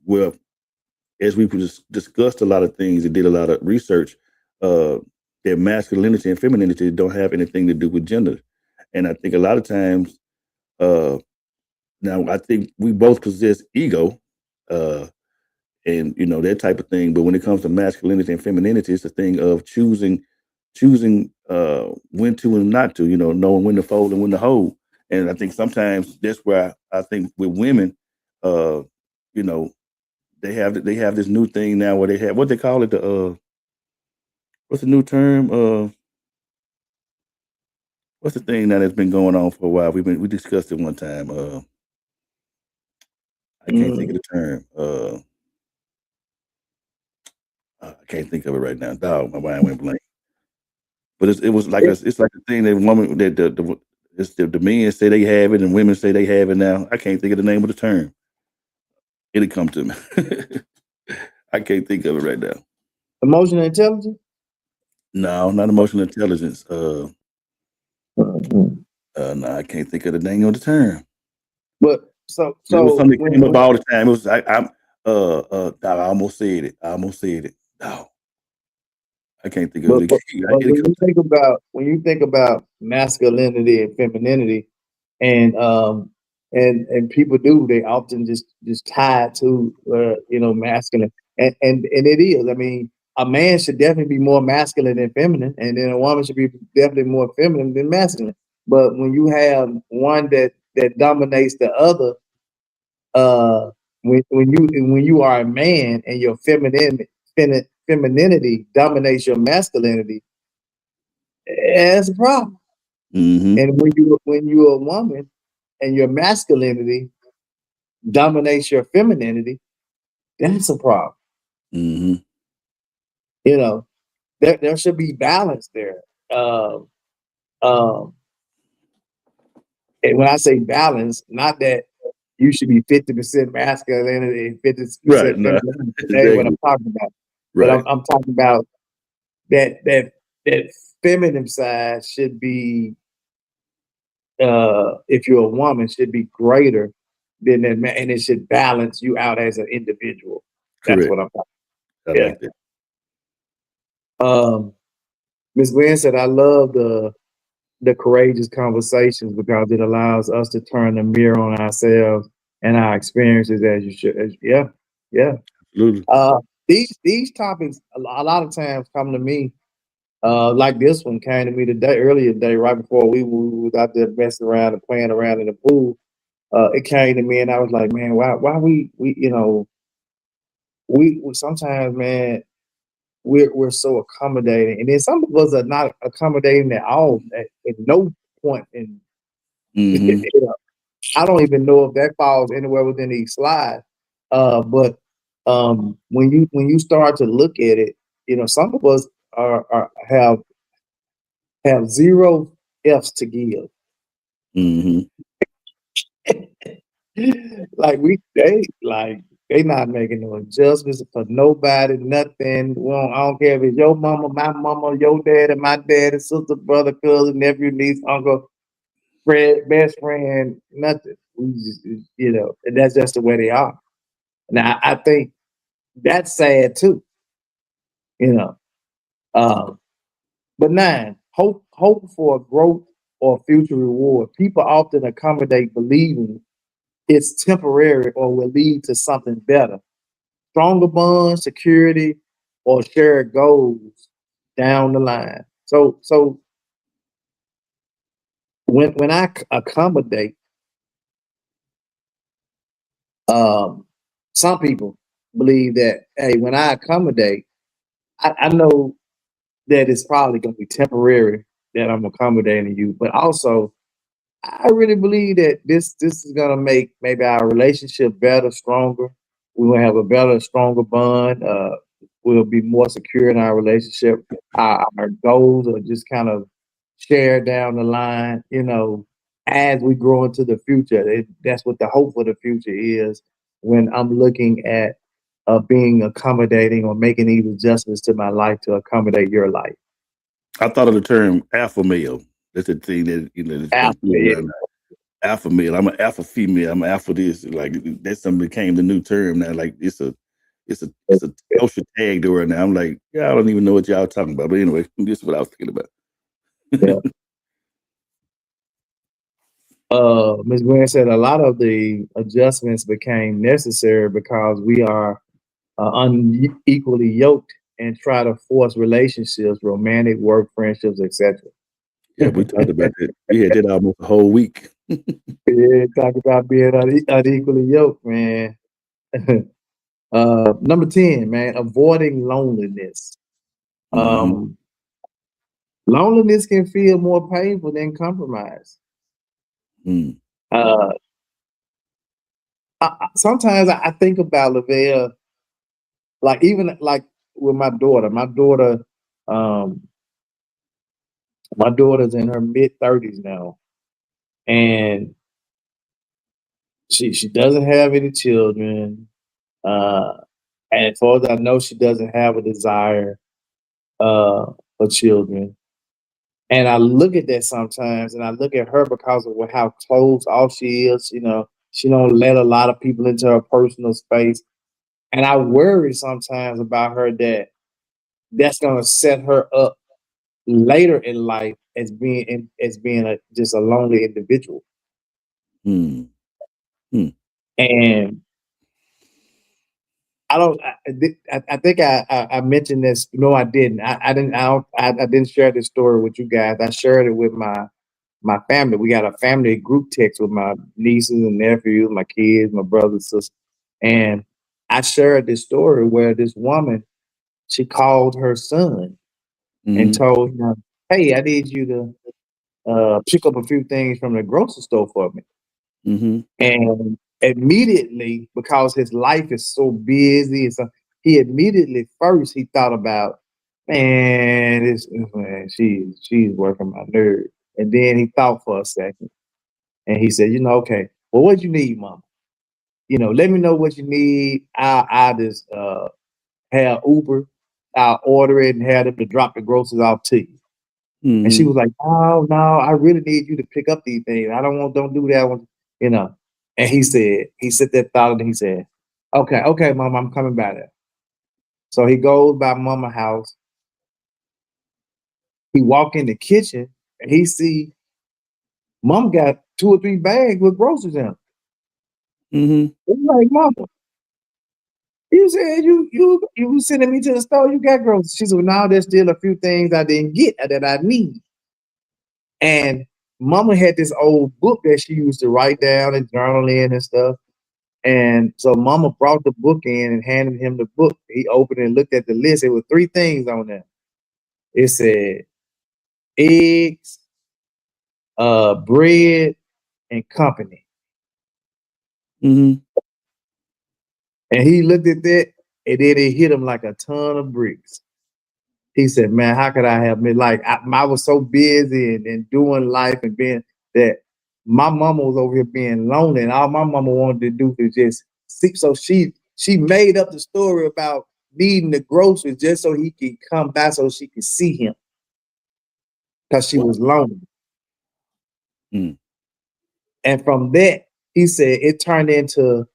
S3: well, as we discussed a lot of things and did a lot of research, that masculinity and femininity don't have anything to do with gender. And I think a lot of times, uh, now I think we both possess ego, uh, and that type of thing. But when it comes to masculinity and femininity, it's a thing of choosing when to and not to. Knowing when to fold and when to hold. And I think sometimes that's where I think with women, uh, you know, they have this new thing now where they have what they call it, the what's the new term? What's the thing that has been going on for a while? We discussed it one time. I can't think of
S2: Mm.
S3: the term. I can't think of it right now. Dog, my mind went blank. But it was like it's like the thing that woman that the men say they have it and women say they have it now. I can't think of the name of the term. It'll come to me. I can't think of it right now.
S2: Emotional intelligence.
S3: No, not emotional intelligence.
S2: Mhm.
S3: No, I can't think of the name of the term.
S2: But so
S3: It was
S2: so
S3: something that came up
S2: when
S3: all the time. It was I'm dog, I almost said it. I almost said it. No, I can't think of
S2: but,
S3: it.
S2: but but
S3: It'll come to me.
S2: when you think about masculinity and femininity, and people do, they often just tie it to masculine, and it is. I mean, a man should definitely be more masculine than feminine, and then a woman should be definitely more feminine than masculine. But when you have one that dominates the other, uh, when you are a man and your femininity dominates your masculinity, that's a problem.
S3: Mm-hmm.
S2: And when you're a woman and your masculinity dominates your femininity, that's a problem.
S3: Mm-hmm.
S2: You know, there should be balance there. Um, um, and when I say balance, not that you should be 50% masculinity and 50%
S3: Right. No.
S2: femininity. That ain't what I'm
S3: Exactly.
S2: talking about. But
S3: Right.
S2: I'm talking about that feminine side should be, if you're a woman, should be greater than that man, and it should balance you out as an individual. That's
S3: Correct.
S2: what I'm talking.
S3: I
S2: Yeah.
S3: like that.
S2: Ms. Gwen said, I love the courageous conversations because it allows us to turn the mirror on ourselves and our experiences as you should. Yeah, yeah.
S3: Absolutely.
S2: Uh, these topics a lot of times come to me. Like this one came to me earlier today, right before we was out there messing around and playing around in the pool. It came to me, and I was like, man, why we we sometimes, man, we're so accommodating, and then some of us are not accommodating at all. At no point in,
S3: Mm-hmm.
S2: I don't even know if that falls anywhere within these slides. But when you start to look at it, some of us have zero F's to give.
S3: Mm-hmm.
S2: They not making no adjustments for nobody, nothing. Well, I don't care if it's your mama, my mama, your dad, and my dad, and sister, brother, cousin, nephew, niece, uncle, friend, best friend, nothing. We just, and that's just the way they are. Now, I think that's sad too, you know. But 9, hope for growth or future reward. People often accommodate believing it's temporary or will lead to something better. Stronger bonds, security, or shared goals down the line. So when I accommodate, some people believe that, hey, when I accommodate, I know that it's probably going to be temporary that I'm accommodating you, but also I really believe that this is gonna make maybe our relationship better, stronger. We will have a better, stronger bond. We'll be more secure in our relationship. Our goals are just kind of shared down the line, as we grow into the future. That's what the hope for the future is when I'm looking at being accommodating or making these adjustments to my life to accommodate your life.
S3: I thought of the term alpha male. That's the thing that that's around now. Alpha male. I'm an alpha female. I'm an alpha this. Like that something became the new term now. Like it's a social tag to right now. I'm like, yeah, I don't even know what y'all talking about. But anyway, this is what I was thinking about.
S2: Yeah. Ms. Gwen said a lot of the adjustments became necessary because we are unequally yoked and try to force relationships, romantic, work, friendships, etc.
S3: Yeah, we talked about that. We had that almost a whole week.
S2: Yeah, talk about being unequally yoked, man. Number 10, man, avoiding loneliness.
S3: Mm-hmm.
S2: Loneliness can feel more painful than compromise.
S3: Mm.
S2: Sometimes I think about Lavelle, like even like with my daughter. My daughter's in her mid-30s now, and she doesn't have any children. And as far as I know, she doesn't have a desire for children. And I look at that sometimes, and I look at her because of how closed off she is. She don't let a lot of people into her personal space, and I worry sometimes about her that's going to set her up later in life as being just a lonely individual.
S3: Mm. Mm.
S2: And I think I mentioned this. No, I didn't. I didn't share this story with you guys. I shared it with my family. We got a family group text with my nieces and nephews, my kids, my brothers, sisters, and I shared this story where this woman, she called her son and told him, "Hey, I need you to pick up a few things from the grocery store for me."
S3: Mm-hmm.
S2: And immediately, because his life is so busy, and so he immediately first he thought about, man, she's working my nerve. And then he thought for a second, and he said, okay, well, what you need, mama? Let me know what you need. I'll just have Uber. I'll order it and have them to drop the groceries off to you.
S3: Mm-hmm.
S2: And she was like, no, I really need you to pick up these things. Don't do that one, And he said that thought, and he said, okay, mama, I'm coming by there. So he goes by mama's house. He walk in the kitchen and he see mom got 2 or 3 bags with groceries in them.
S3: Mm-hmm.
S2: He's like, mama, you said you was sending me to the store, you got groceries. She said, well, now there's still a few things I didn't get that I need. And mama had this old book that she used to write down and journal in and stuff. And so Mama brought the book in and handed him the book. He opened it and looked at the list. It was 3 things on there. It said eggs, bread, and company.
S3: Mm-hmm.
S2: And he looked at that, and then it hit him like a ton of bricks. He said, "Man, how could I have been like I was so busy and doing life and being that my mama was over here being lonely, and all my mama wanted to do was just sleep." So she made up the story about needing the groceries just so he could come by so she could see him because she was lonely.
S3: Mm.
S2: And from that, he said it turned into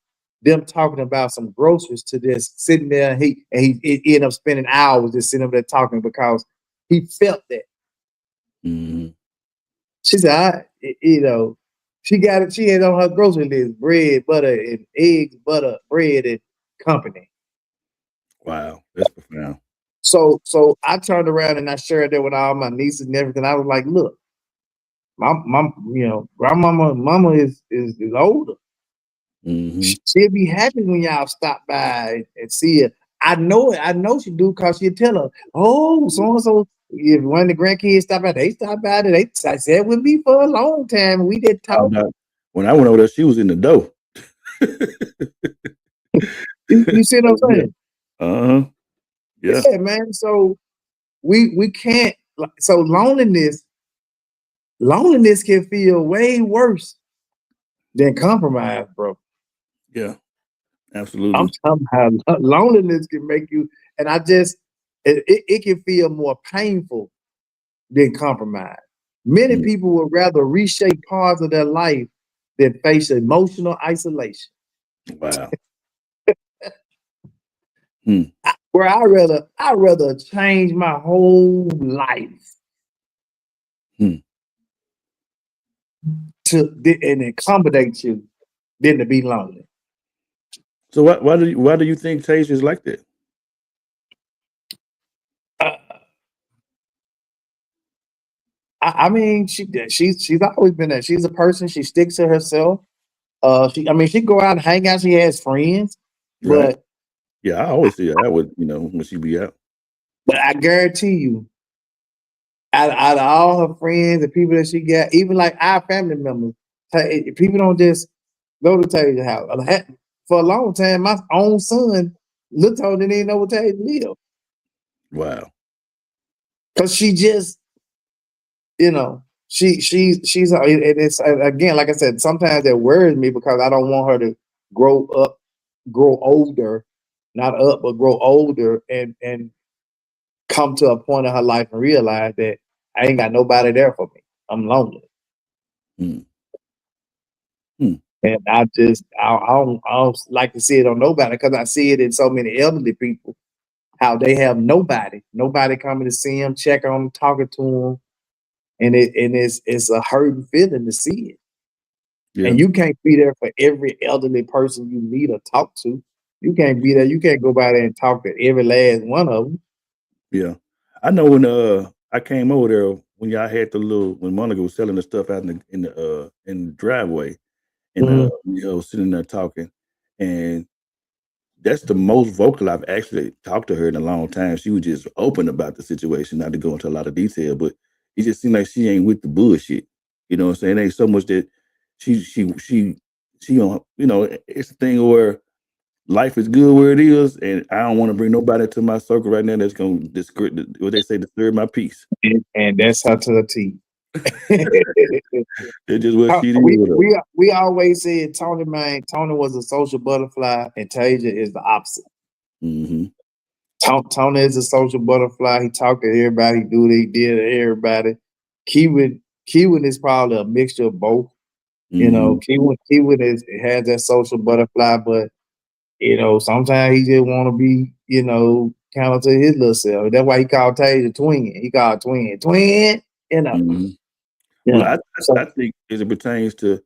S2: them talking about some groceries to this sitting there. And he ended up spending hours just sitting up there talking because he felt that.
S3: Mm-hmm.
S2: She said, she got it. She had on her grocery list: bread, butter, and eggs, butter, bread, and company.
S3: Wow, that's profound.
S2: So I turned around and I shared that with all my nieces and everything. I was like, look, my grandmama, mama is older.
S3: Mm-hmm.
S2: She'll be happy when y'all stop by and see her. I know it. I know she do because she'll tell her, oh, so and so. If one of the grandkids stop by, they stop by. They sat with me for a long time. We did talk.
S3: When I went over there, she was in the door.
S2: You see what I'm saying?
S3: Uh-huh. Yeah.
S2: Yeah, man. So we can't. So loneliness can feel way worse than compromise, bro.
S3: Yeah. Absolutely.
S2: I'm talking about loneliness can make you, and it can feel more painful than compromise. Many people would rather reshape parts of their life than face emotional isolation.
S3: Wow.
S2: Where I'd rather change my whole life and accommodate you than to be lonely.
S3: So why do you think Tasia is like that?
S2: I mean, she's always been that. She's a person. She sticks to herself. She go out and hang out. She has friends,
S3: Right.
S2: but
S3: Yeah, I always see her out with when she be out.
S2: But I guarantee you, out of all her friends and people that she got, even like our family members, people don't just go to Tasia's house. For a long time, my own son looked at her and didn't know what Tasia lived.
S3: Wow.
S2: Because she just, she's and it's again, like I said, sometimes that worries me because I don't want her to grow older, not up, but grow older and come to a point in her life and realize that I ain't got nobody there for me. I'm lonely. And I don't like to see it on nobody because I see it in so many elderly people, how they have nobody coming to see them, check on them, talking to them. And it's a hurting feeling to see it.
S3: Yeah.
S2: And you can't be there for every elderly person you meet or talk to. You can't be there. You can't go by there and talk to every last one of them.
S3: Yeah. I know when I came over there when y'all had when Monica was selling the stuff out in the driveway and sitting there talking, and that's the most vocal I've actually talked to her in a long time. She was just open about the situation, not to go into a lot of detail, but it just seemed like she ain't with the bullshit. You know what I'm saying? It ain't so much that she it's a thing where life is good where it is, and I don't want to bring nobody to my circle right now that's gonna disturb my peace.
S2: And that's her to the T.
S3: It's just what she did.
S2: We always said Tony was a social butterfly, and Tasia is the opposite.
S3: Mm-hmm.
S2: Tony is a social butterfly. He talked to everybody. He do what he did to everybody. Keywood is probably a mixture of both.
S3: Mm-hmm.
S2: Keywood has that social butterfly, but sometimes he just want to be, kind of to his little self. That's why he called Tasia twin. He called twin.
S3: Mm-hmm. Well, I think as it pertains to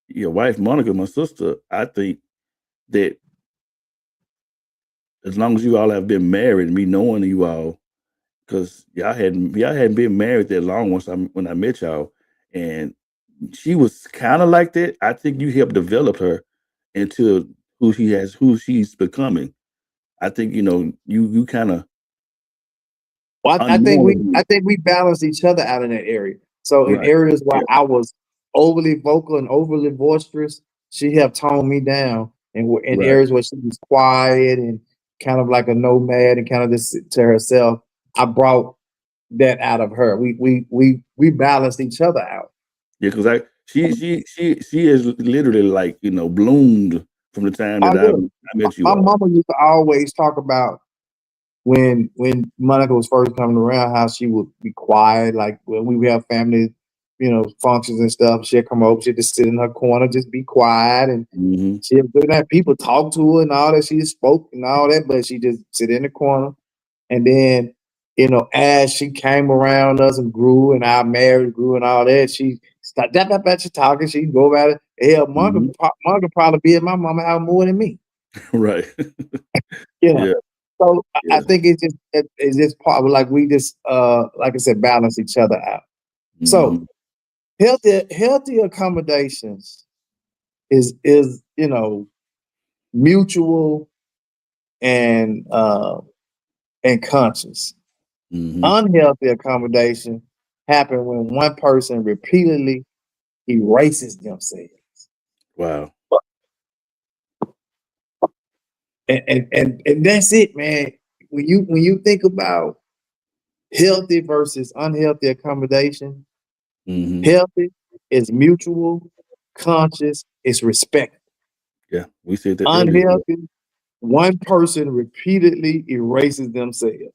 S3: your wife Monica, my sister, I think that as long as you all have been married, me knowing you all, because y'all hadn't been married that long when I met y'all, and she was kind of like that. I think you helped develop her into who she's becoming. I think, you kind of
S2: Well, I
S3: unknowingly,
S2: think we balance each other out in that area. So in
S3: right.
S2: areas where
S3: Yeah.
S2: I was overly vocal and overly boisterous, she have toned me down. And in
S3: Right.
S2: areas where she was quiet and kind of like a nomad and kind of just sit to herself, I brought that out of her. We balanced each other out.
S3: Yeah, because she is literally like, bloomed from the time
S2: Oh
S3: that I
S2: yeah,
S3: met you
S2: my
S3: all.
S2: mama used to always talk about when Monica was first coming around, how she would be quiet, like when we would have family, functions and stuff, she'd come over, she'd just sit in her corner, just be quiet, and
S3: Hmm.
S2: she'd have people talk to her and all that. She spoke and all that, but she just sit in the corner. And then, as she came around us and grew, and our marriage grew and all that, she started that she talking. She'd go about it. Hell,
S3: Hmm.
S2: Monica probably be at my mama house more than me.
S3: Right.
S2: Yeah.
S3: Yeah.
S2: So I
S3: Yeah.
S2: think it's just part of, like, we just like I said, balance each other out. So
S3: Hmm.
S2: healthy accommodations is mutual and conscious.
S3: Hmm.
S2: Unhealthy accommodation happen when one person repeatedly erases themselves.
S3: Wow.
S2: And that's it, man. When you think about healthy versus unhealthy accommodation,
S3: Hmm.
S2: healthy is mutual, conscious is respect.
S3: Yeah, we said that earlier. Yeah.
S2: Unhealthy, one person repeatedly erases themselves.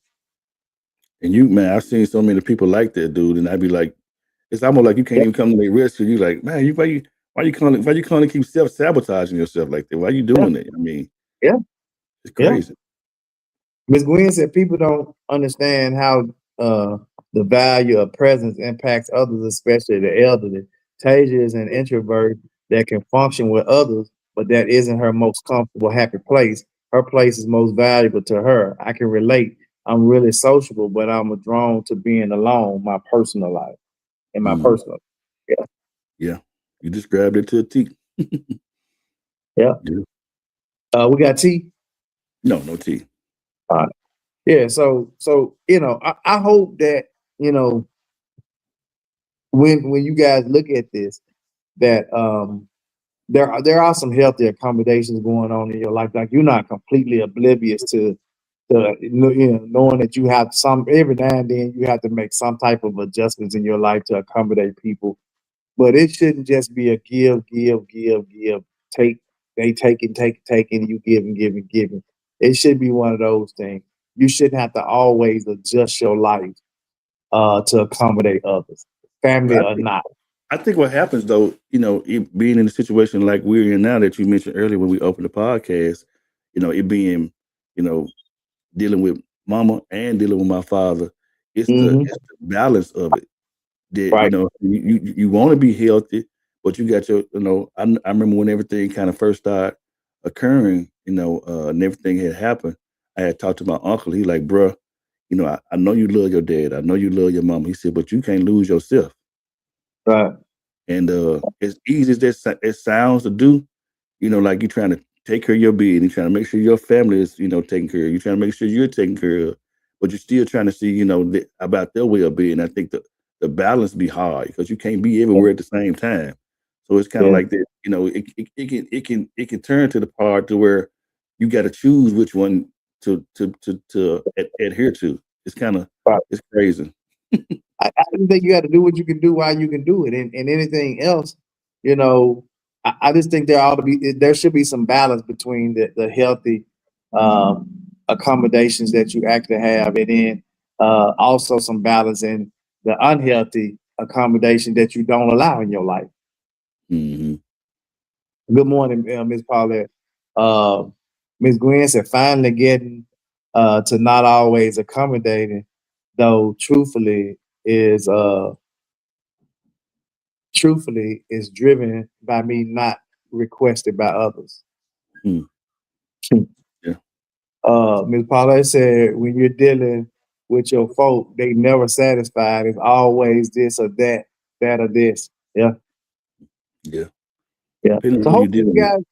S3: And man, I've seen so many people like that, dude, and I'd be like, it's almost like you can't
S2: Yeah,
S3: even come to their rescue. You like, man, why you calling keep self-sabotaging yourself like that? Why you
S2: yeah,
S3: doing it? I mean,
S2: yeah,
S3: it's
S2: yeah.
S3: crazy.
S2: Ms. Gwen said people don't understand how uh, the value of presence impacts others, especially the elderly. Tasia is an introvert that can function with others, but that isn't her most comfortable, happy place. Her place is most valuable to her. I can relate. I'm really sociable, but I'm drawn to being alone, my personal life, in my
S3: Hmm.
S2: personal. Yeah,
S3: Yeah, you described it to a T.
S2: yeah.
S3: Yeah.
S2: We got T.
S3: No T.
S2: Yeah, so I hope that you know when you guys look at this, that there are some healthy accommodations going on in your life. Like, you're not completely oblivious to knowing that you have some, every now and then you have to make some type of adjustments in your life to accommodate people. But it shouldn't just be a give, take. They take, and you give and give and give. It should be one of those things. You shouldn't have to always adjust your life to accommodate others, family
S3: I
S2: or
S3: think
S2: not.
S3: I think what happens though, it being in a situation like we're in now that you mentioned earlier when we opened the podcast, it being, you know, dealing with mama and dealing with my father,
S2: Hmm.
S3: it's the balance of it. That
S2: Right.
S3: you want to be healthy, but you got your I remember when everything kind of first started occurring, and everything had happened. I had talked to my uncle. He like, bruh, I know you love your dad. I know you love your mom. He said, but you can't lose yourself.
S2: Right.
S3: And as easy as it sounds to do, like you're trying to take care of your being, you're trying to make sure your family is, taken care of. You're trying to make sure you're taken care of, but you're still trying to see, about their well-being. I think the balance be hard because you can't be
S2: Yeah.
S3: everywhere at the same time. So it's kind of
S2: Yeah.
S3: like that, it can turn to the part to where you got to choose which one to adhere to. It's kind of
S2: Right.
S3: it's crazy.
S2: I just think you got to do what you can do while you can do it, and anything else, you know, I just think there should be some balance between the healthy um, accommodations that you actually have, and then also some balance in the unhealthy accommodation that you don't allow in your life.
S3: Hmm.
S2: Good morning, Ms. Paulette. Uh, Ms. Gwen said, finally getting to not always accommodating, though is uh, truthfully is driven by me, not requested by others.
S3: Hmm. Yeah.
S2: Ms. Paulette said, when you're dealing with your folk, they never satisfied. It's always this or that or this. Yeah.
S3: Yeah.
S2: Yeah.
S3: Depending on
S2: So
S3: who you're
S2: hopefully you
S3: dealing with.
S2: guys,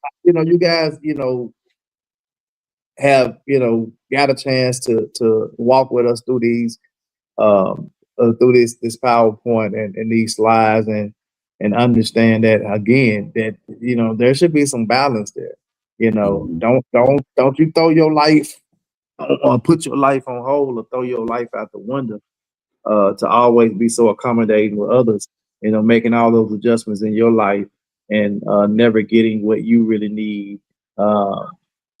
S2: you guys, have got a chance to walk with us through this PowerPoint and these slides and understand that again that there should be some balance there.
S3: Mhm.
S2: Don't you throw your life or put your life on hold or throw your life out the window to always be so accommodating with others, making all those adjustments in your life and never getting what you really need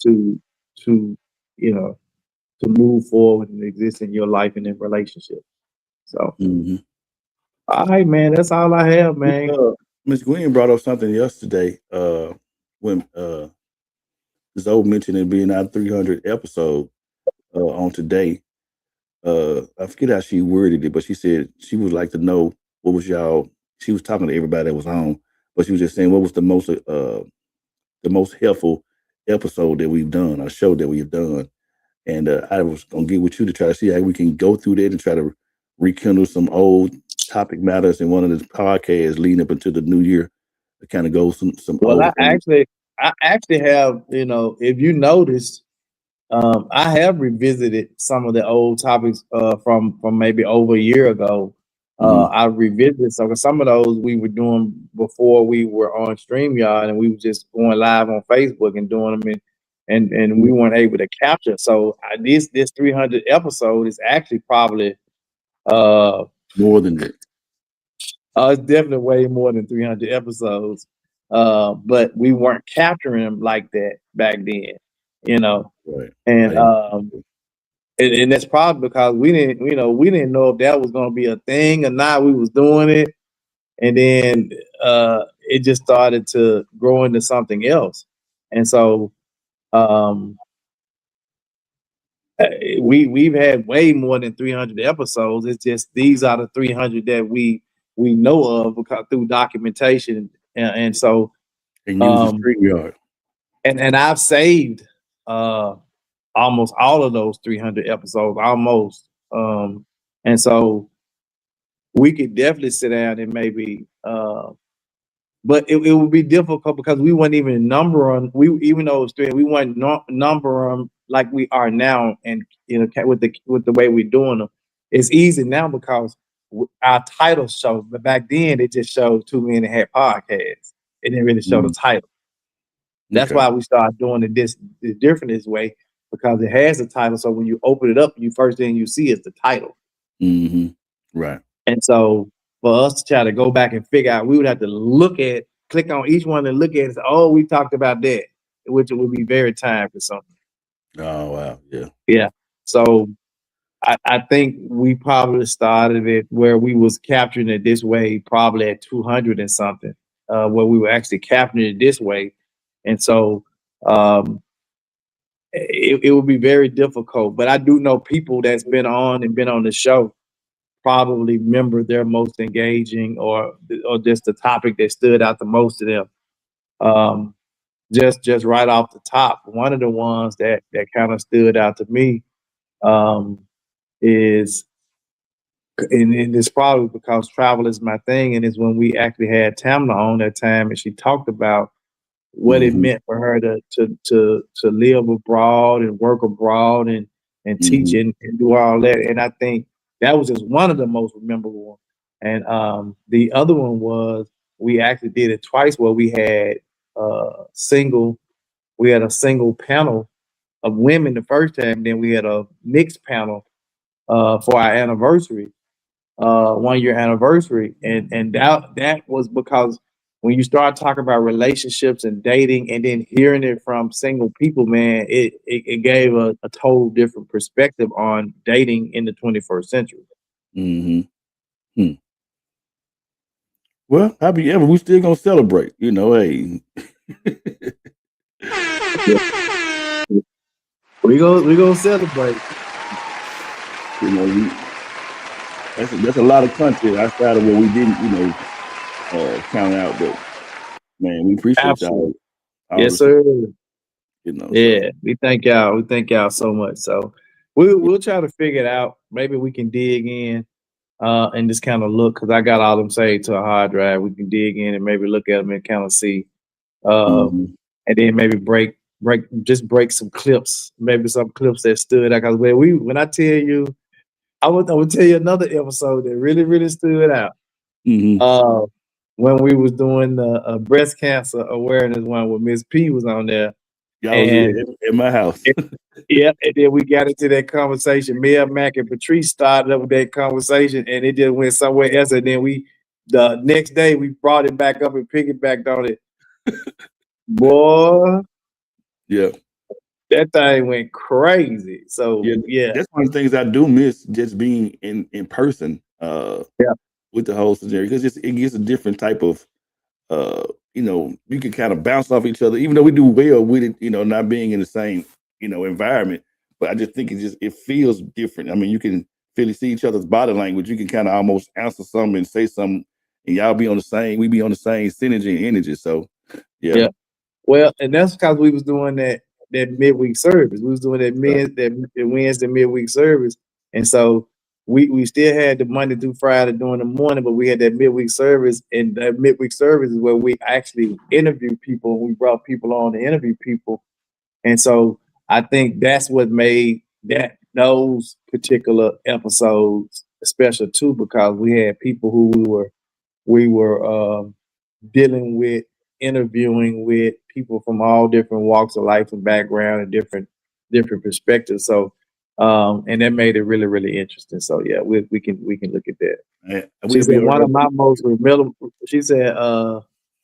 S2: to to you know to move forward and exist in your life and in relationship. So,
S3: Mhm.
S2: all right, man, that's all I have,
S3: Miss
S2: man.
S3: Miss Gwen brought up something yesterday, when Zoe mentioned it being our 300 episode on today. I forget how she worded it, but she said she would like to know what was y'all. She was talking to everybody that was on, but she was just saying what was the most helpful episode that we've done, or show that we've done. And I was gonna get with you to try to see how we can go through that and try to rekindle some old topic matters in one of the podcasts leading up into the new year to kind of go some
S2: Well,
S3: old things.
S2: I actually have, if you noticed, I have revisited some of the old topics from maybe over a year ago.
S3: Mhm.
S2: I revisited some of those we were doing before we were on StreamYard, and we were just going live on Facebook and doing them, and we weren't able to capture. So this 300 episode is actually probably uh
S3: More than that,
S2: it's definitely way more than 300 episodes. But we weren't capturing them like that back then, you know.
S3: right? I
S2: And
S3: didn't.
S2: and that's probably because we didn't know if that was gonna be a thing or not. We was doing it, and then it just started to grow into something else. And so um we've had way more than 300 episodes. It's just these are the 300 that we know of because through documentation, and so
S3: And use the
S2: um
S3: StreamYard.
S2: and I've saved uh almost all of those 300 episodes, almost. And so we could definitely sit down and maybe but it would be difficult because we wouldn't even number them. We even though it's three, we wouldn't number them like we are now, and with the way we're doing them, it's easy now because our titles show. But back then, it just showed 2 Men that had podcasts. It didn't really show the
S3: Mhm.
S2: title. That's
S3: Okay.
S2: why we started doing it this different this way because it has a title. So when you open it up, you first thing you see is the title.
S3: Hmm. Right.
S2: And so for us to try to go back and figure out, we would have to click on each one and look at it and say, oh, we talked about that, which it would be very time consuming.
S3: Oh wow. Yeah.
S2: Yeah. So I think we probably started it where we was capturing it this way, probably at 200 and something, where we were actually capturing it this way. And so um, it would be very difficult. But I do know people that's been on and been on the show probably remember their most engaging or just the topic that stood out the most to them. Um, just right off the top, one of the ones that kind of stood out to me um, is, and it's probably because travel is my thing, and it's when we actually had Tamla on that time, and she talked about what it
S3: Hmm.
S2: meant for her to live abroad and work abroad and teach
S3: Hmm.
S2: and do all that. And I think that was just one of the most memorable ones. And the other one was we actually did it twice where single we had a single panel of women the first time, then we had a mixed panel for our anniversary 1 year anniversary, and that was because when you start talking about relationships and dating, and then hearing it from single people, man, it gave a total different perspective on dating in the 21st century.
S3: Hmm. Hmm. Well, happy ever. We still gonna celebrate. Hey.
S2: We gonna celebrate.
S3: We that's a lot of content outside of what we didn't, count out. But man, we appreciate
S2: Absolutely,
S3: y'all all
S2: yes,
S3: the support,
S2: sir.
S3: so
S2: Yeah, we thank y'all. We thank y'all so much. So we'll try to figure it out. Maybe we can dig in and just kind of look because I got all them saved to a hard drive. We can dig in and maybe look at them and kind of see. Uh,
S3: mhm.
S2: and then maybe break some clips, maybe some clips that stood out. Because when I tell you, I would tell you another episode that really, really stood out.
S3: Mm-hmm.
S2: When we was doing the breast cancer awareness one, where Miss P was on there,
S3: Y'all was in my house.
S2: Yeah, and then we got into that conversation. Mel, Mac, and Patrice started up with that conversation, and it just went somewhere else. And then the next day, we brought it back up and piggybacked on it. Boy,
S3: yeah,
S2: that thing went crazy. So yeah,
S3: that's one of the things I do miss, just being in person. With the whole scenario, because it gets a different type of, you can kind of bounce off each other, even though we do well with it, not being in the same, environment. But I just think it feels different. I mean, you can really see each other's body language. You can kind of almost answer something and say something, and we be on the same synergy and energy. So, yeah.
S2: Well, and that's because we was doing that midweek service. We was doing that Wednesday midweek service, and so we still had the Monday through Friday during the morning, but we had that midweek service, and that midweek service is where we actually interview people. We brought people on to interview people, and so I think that's what made those particular episodes special too, because we had people who we were dealing with, interviewing with people from all different walks of life and background and different perspectives. So and that made it really, really interesting. So yeah, we can look at that. She said one of my most memorable. She said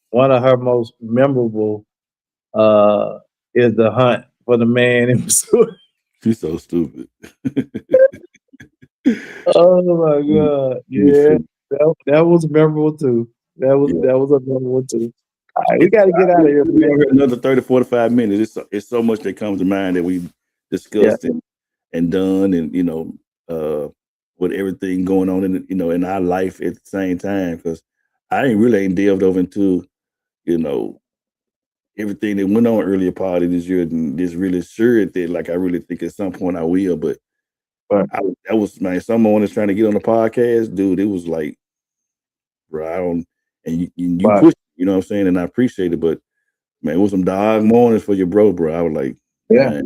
S2: one of her most memorable is the hunt for the man in Missouri.
S3: She's so stupid.
S2: Oh my God! Yeah, that was memorable too. That was a memorable too. All right, we got to get out of here.
S3: Another 30, 45 minutes. It's so much that comes to mind that we discussed and done, and with everything going on in our life at the same time. Because I ain't delved over into everything that went on earlier part of this year, and just really sure that like I really think at some point I will. But that was someone that's trying to get on the podcast, dude. It was like, bro, I don't. And you pushed, you know what I'm saying, and I appreciate it. But man, it was some dog mornings for your bro. I was like,
S2: yeah.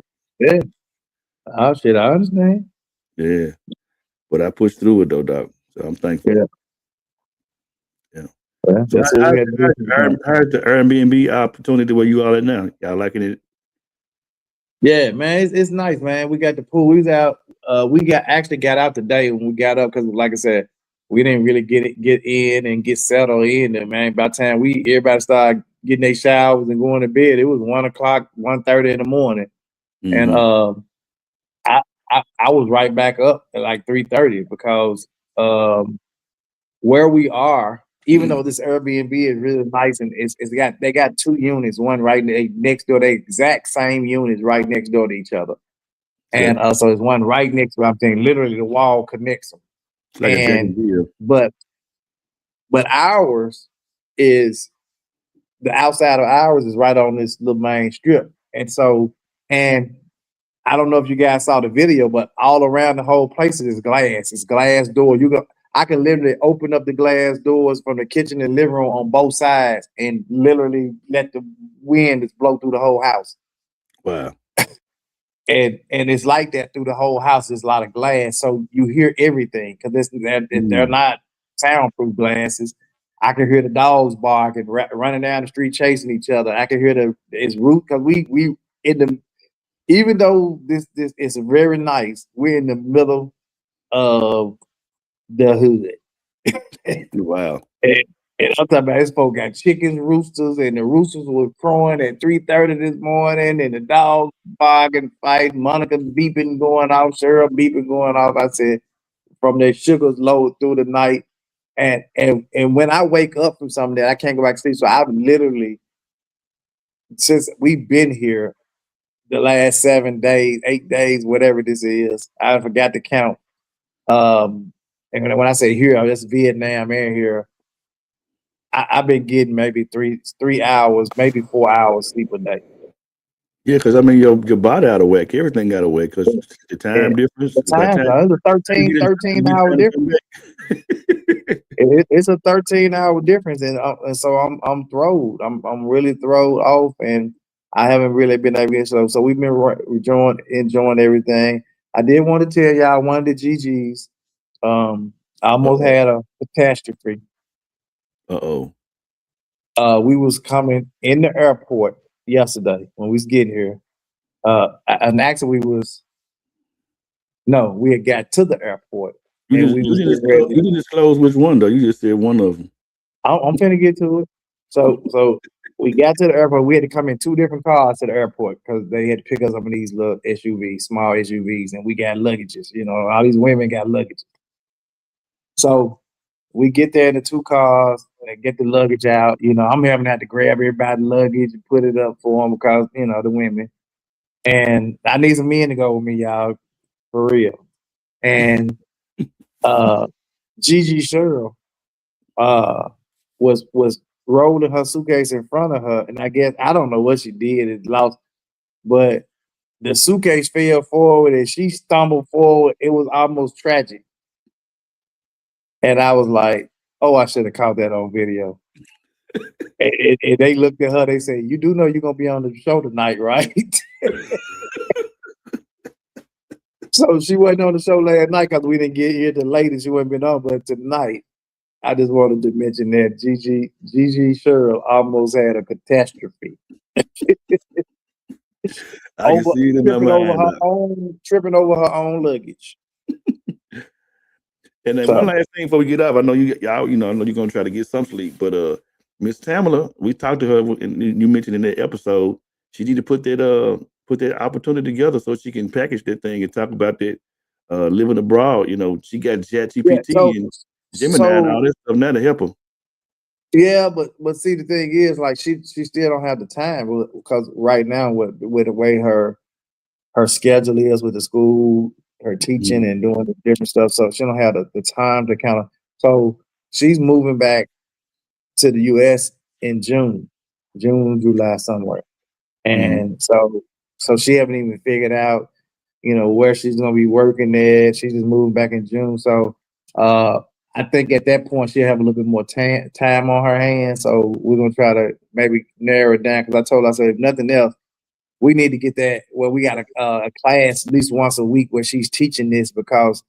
S2: Oh shit, I understand.
S3: Yeah, but I pushed through it though, Doc. So I'm thankful.
S2: Yeah.
S3: So I heard the Airbnb opportunity where you all at now. Y'all liking it?
S2: Yeah, man, it's nice, man. We got the pool. We was out. We actually got out today when we got up because, like I said, we didn't really get in and get settled in there, man. By the time everybody started getting their showers and going to bed, it was 1:00, 1:30 in the morning, and I was right back up at like 3:30 because where we are, even though this Airbnb is really nice and they got two units, one right next door, they exact same units right next door to each other, and so there's one right next to. I'm saying literally the wall connects them. But ours is the outside of ours is right on this little main strip, and so I don't know if you guys saw the video, but all around the whole place is glass. It's glass door. I can literally open up the glass doors from the kitchen and living room on both sides and literally let the wind just blow through the whole house.
S3: Wow.
S2: And it's like that through the whole house. There's a lot of glass, so you hear everything because they're not soundproof glasses. I can hear the dogs barking, running down the street chasing each other. I can hear it's root because we in the. Even though this is very nice, we're in the middle of the hood.
S3: Wow.
S2: And I'm talking about this folk got chickens, roosters, and the roosters were crowing at 3:30 this morning, and the dogs barking, fighting, Monica beeping going off, Cheryl beeping going off. I said, from their sugars low through the night. And when I wake up from something that I can't go back to sleep, so I've literally, since we've been here, the last 7 days, 8 days, whatever this is, I forgot to count. And when I say here, that's Vietnam Air here. I've been getting maybe 3 hours, maybe 4 hours sleep a day.
S3: Yeah, because I mean your body out of whack. Everything got away because the time difference.
S2: The time, it's a 13 hour difference. It's a 13 hour difference, and so I'm thrilled. I'm really thrilled off, and I haven't really been able to. So we've been enjoying everything. I did want to tell y'all one of the GGs. I almost
S3: Uh-oh.
S2: had a catastrophe.
S3: Uh-oh.
S2: We was coming in the airport yesterday when we was getting here. And actually we had got to the airport and we was getting ready.
S3: You didn't disclose which one though. You just said one of them.
S2: I'm finna get to it. So we got to the airport. We had to come in two different cars to the airport because they had to pick us up in these little SUVs, small SUVs, and we got luggages. You know, all these women got luggage. So we get there in the two cars and get the luggage out. You know, I'm having to have to grab everybody's luggage and put it up for them because, you know, the women. And I need some men to go with me, y'all, for real. And Gigi Cheryl was rolling her suitcase in front of her, and I guess I don't know what she did. It lost, but the suitcase fell forward and she stumbled forward. It was almost tragic, and I was like, "Oh, I should have caught that on video." and they looked at her. They said, "You do know you're gonna be on the show tonight, right?" So she wasn't on the show last night because we didn't get here till late, and she wouldn't been on. But tonight, I just wanted to mention that Gigi Cheryl almost had a catastrophe.
S3: I can see it in my mind.
S2: Tripping over her own luggage.
S3: And then one last thing before we get up, I know I know you're gonna try to get some sleep, but Miss Tamala, we talked to her, and you mentioned in that episode, she need to put that opportunity together so she can package that thing and talk about that living abroad. You know, she got ChatGPT and Gemini and all this stuff now to help her.
S2: Yeah, but see, the thing is, like, she still don't have the time because right now with the way her schedule is with the school, her teaching and doing the different stuff, so she don't have the time to kind of. So she's moving back to the U.S. in June, July, somewhere, and so she haven't even figured out, you know, where she's gonna be working at. She's just moving back in June, so I think at that point she'll have a little bit more time on her hands. So we're gonna try to maybe narrow it down because I told her, I said, if nothing else, we need to get that. Well, we got a class at least once a week where she's teaching this because,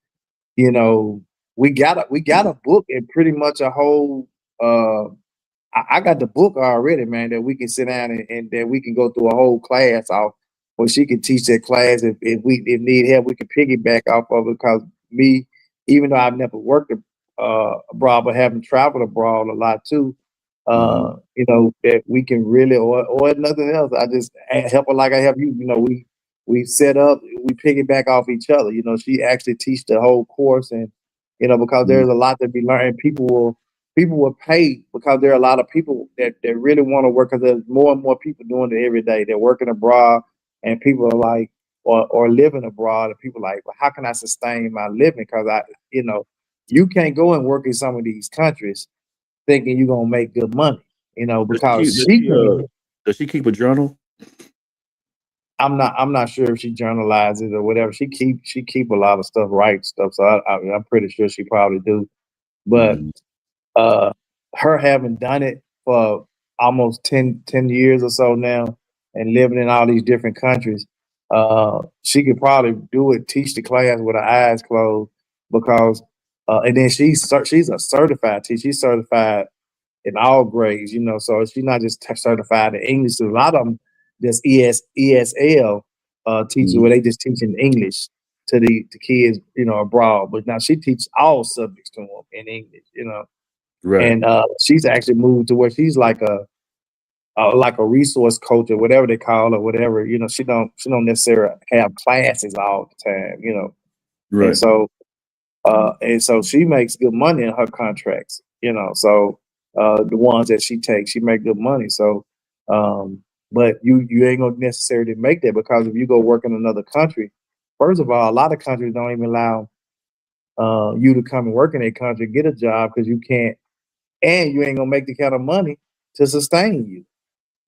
S2: you know, we got a book and pretty much a whole. I got the book already, man, that we can sit down and that we can go through a whole class off, where she can teach that class. If need help, we can piggyback off of it because me, even though I've never worked abroad, but having traveled abroad a lot too, you know, that we can really, or nothing else. I just help her like I help you. You know, we set up, we piggyback off each other. You know, she actually teach the whole course, and you know, because there's a lot to be learned. People will pay because there are a lot of people that really want to work because there's more and more people doing it every day. They're working abroad, and people are like, or living abroad, and people are like, well, how can I sustain my living? Because you know, you can't go and work in some of these countries thinking you're gonna make good money, you know, because
S3: does she keep a journal?
S2: I'm not sure if she journalizes or whatever. She keep a lot of stuff, write stuff. So I'm pretty sure she probably do. But her having done it for almost 10 years or so now and living in all these different countries, she could probably do it, teach the class with her eyes closed because and then she's a certified teacher. She's certified in all grades, you know, so she's not just certified in English. So a lot of them just ESL teachers where they just teach in English to the kids, you know, abroad. But now she teaches all subjects to them in English, you know. Right. And she's actually moved to where she's like a resource coach or whatever they call it, whatever. You know, she don't necessarily have classes all the time, you know. Right. And so she makes good money in her contracts, you know. So the ones that she takes, she make good money. So but you ain't gonna necessarily make that because if you go work in another country, first of all, a lot of countries don't even allow you to come and work in a country, get a job because you can't, and you ain't gonna make the kind of money to sustain you.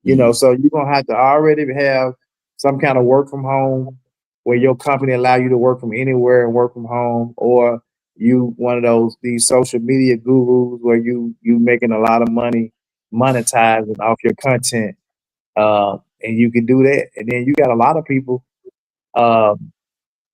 S2: You know, so you're gonna have to already have some kind of work from home where your company allow you to work from anywhere and work from home, or you one of these social media gurus where you making a lot of money monetizing off your content. and you can do that. And then you got a lot of people,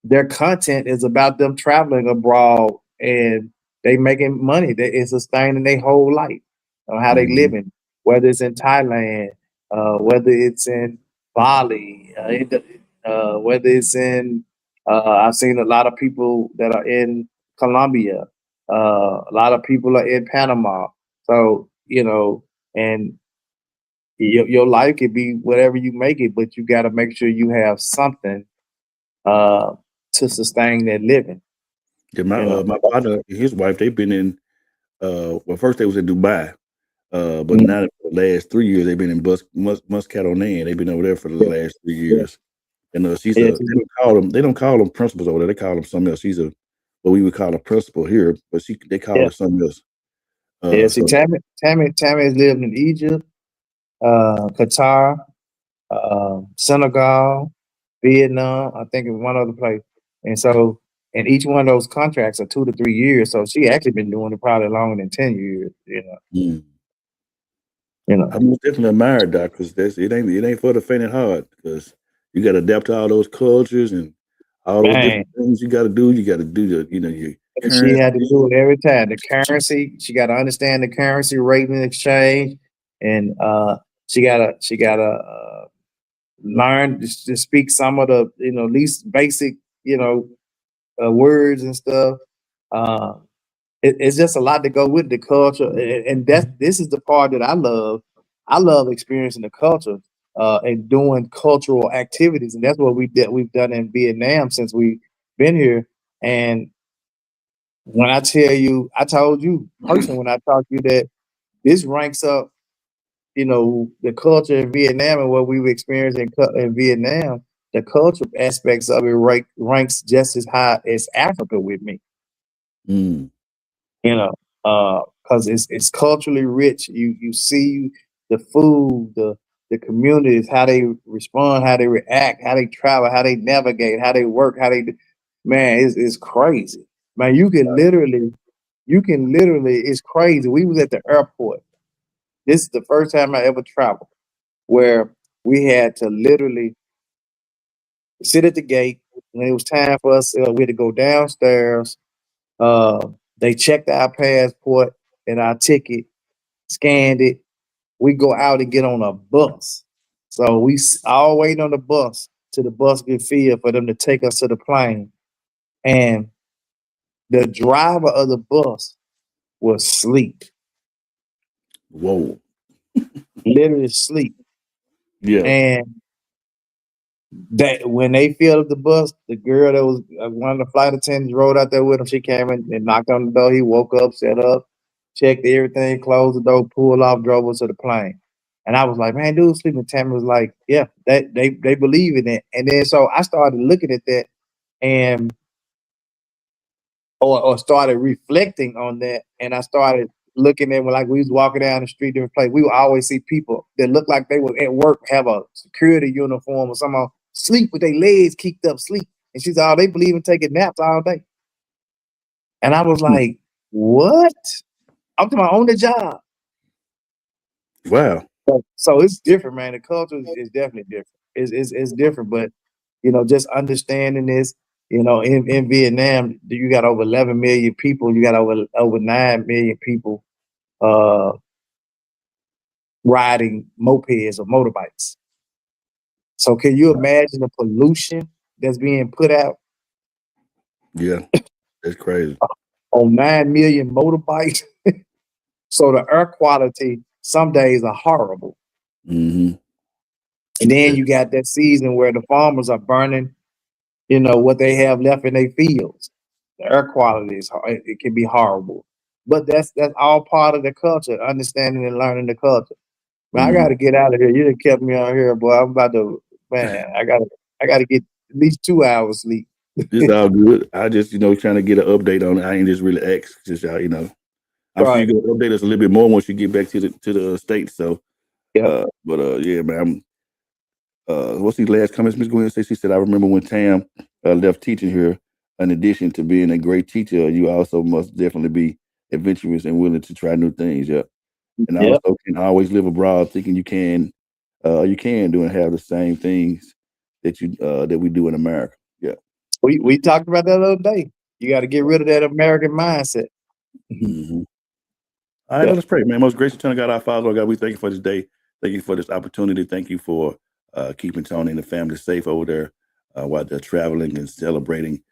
S2: their content is about them traveling abroad and they making money. That is sustaining their whole life on how they
S3: Mhm.
S2: living, whether it's in Thailand, whether it's in Bali, whether it's in, I've seen a lot of people that are in Colombia. A lot of people are in Panama. So, and your life could be whatever you make it, but you got to make sure you have something to sustain that living.
S3: Yeah, my
S2: You know,
S3: my partner and his wife, they've been in well, first they was in Dubai, but
S2: Mm,
S3: now for the last 3 years they've been in Muscat on Land. They've been over there for the
S2: yeah,
S3: last 3
S2: yeah,
S3: years. And she's
S2: yeah,
S3: they don't call them principals over there. They call them something else. She's a what we would call a principal here, but they call
S2: yeah,
S3: her something else.
S2: yeah. See,
S3: So
S2: Tammy has lived in Egypt, Qatar, Senegal, Vietnam. I think in one other place, and so and each one of those contracts are 2 to 3 years. So she actually been doing it probably longer than 10 years.
S3: mm,
S2: You know.
S3: I most definitely admire that because it ain't for the faint at heart because you got to adapt to all those cultures and all those
S2: Man,
S3: different things you got to do. You got to do your
S2: and she had to
S3: currency.
S2: do it every time. The currency, she got to understand the currency rate and exchange, and she gotta learn to speak some of the least basic words and stuff. Uh, it's just a lot to go with the culture, and this is the part that I love. I love experiencing the culture and doing cultural activities, and that's what we've done in Vietnam since we've been here. And when I tell you, I told you personally when I talked to you that this ranks up, the culture in Vietnam and what we've experienced in Vietnam, the cultural aspects of it ranks just as high as Africa with me.
S3: Mm,
S2: Because it's culturally rich. You see the food, the communities, how they respond, how they react, how they travel, how they navigate, how they work, man, it's crazy. Man, you can literally, it's crazy. We was at the airport. This is the first time I ever traveled where we had to literally sit at the gate when it was time for us. We had to go downstairs. They checked our passport and our ticket, scanned it. We go out and get on a bus. So we all waiting on the bus till the bus get filled for them to take us to the plane. And the driver of the bus was asleep,
S3: whoa.
S2: literally asleep.
S3: Yeah.
S2: And that when they filled up the bus, the girl that was one of the flight attendants rode out there with him. She came in and knocked on the door. He woke up, set up, checked everything, closed the door, pulled off, drove us to the plane. And I was like, man, dude, sleeping. Tammy was like, yeah, they believe in it. And then so I started looking at that and or started reflecting on that, and I started looking at when like we was walking down the street, different place. We would always see people that looked like they were at work, have a security uniform or somehow sleep with their legs kicked up, sleep. And she's all they believe in taking naps all day. And I was like, what? I'm talking about on the job.
S3: Wow.
S2: So it's different, man. The culture is definitely different. It's different, but just understanding this. In Vietnam, you got over 11 million people. You got over 9 million people riding mopeds or motorbikes. So can you imagine the pollution that's being put out
S3: Yeah. That's crazy.
S2: on 9 million motorbikes? So the air quality some days are horrible.
S3: Mm-hmm.
S2: And then you got that season where the farmers are burning, what they have left in their fields. The air quality it can be horrible. But that's all part of the culture, understanding and learning the culture. Man, I gotta get out of here. You done kept me on here, boy. I'm about to, man, I gotta get at least 2 hours sleep.
S3: It's all good. I just, trying to get an update on it. I ain't just really ask, just I'm sure
S2: Right.
S3: you're gonna update us a little bit more once you get back to the States. So
S2: Yeah.
S3: yeah, man. What's the last comments Miss Gwen said? She said, I remember when Tam left teaching here, in addition to being a great teacher, you also must definitely be adventurous and willing to try new things. Yeah. And
S2: Yep.
S3: also can always live abroad thinking you can you can do and have the same things that we do in America. Yeah.
S2: We talked about that the other day. You got to get rid of that American mindset.
S3: Mm-hmm. All right, let's pray, man. Most gracious Eternal God, our Father, Lord God, we thank you for this day. Thank you for this opportunity. Thank you for keeping Tony and the family safe over there while they're traveling and celebrating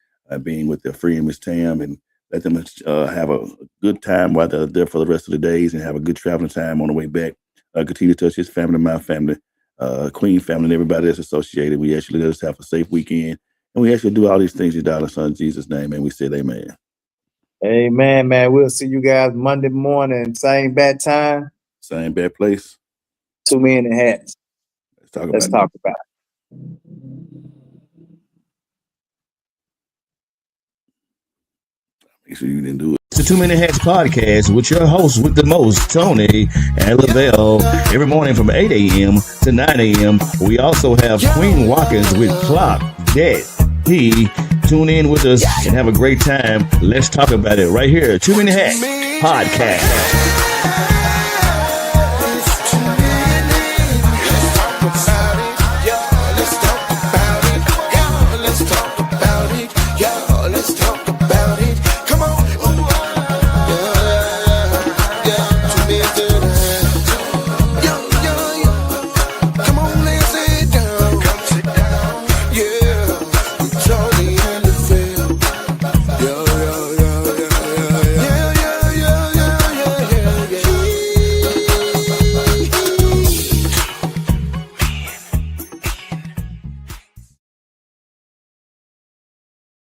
S3: being with their friend, Miss Tam, and let them have a good time while they're there for the rest of the days and have a good traveling time on the way back. Continue to touch his family, my family, Queen family, and everybody that's associated. We actually let us have a safe weekend. And we actually do all these things in our son Jesus' name, and we said amen.
S2: Amen, man. We'll see you guys Monday morning, same bad time,
S3: same bad place.
S2: 2 Men in Hats.
S3: Let's talk about
S2: it.
S3: Make sure you didn't do it.
S1: It's the 2 Men in Hats podcast with your host with the most, Tony and Lavelle. Every morning from 8 a.m. to 9 a.m. We also have Queen Watkins with Clock That He. Tune in with us and have a great time. Let's talk about it right here. 2 Men in Hats podcast.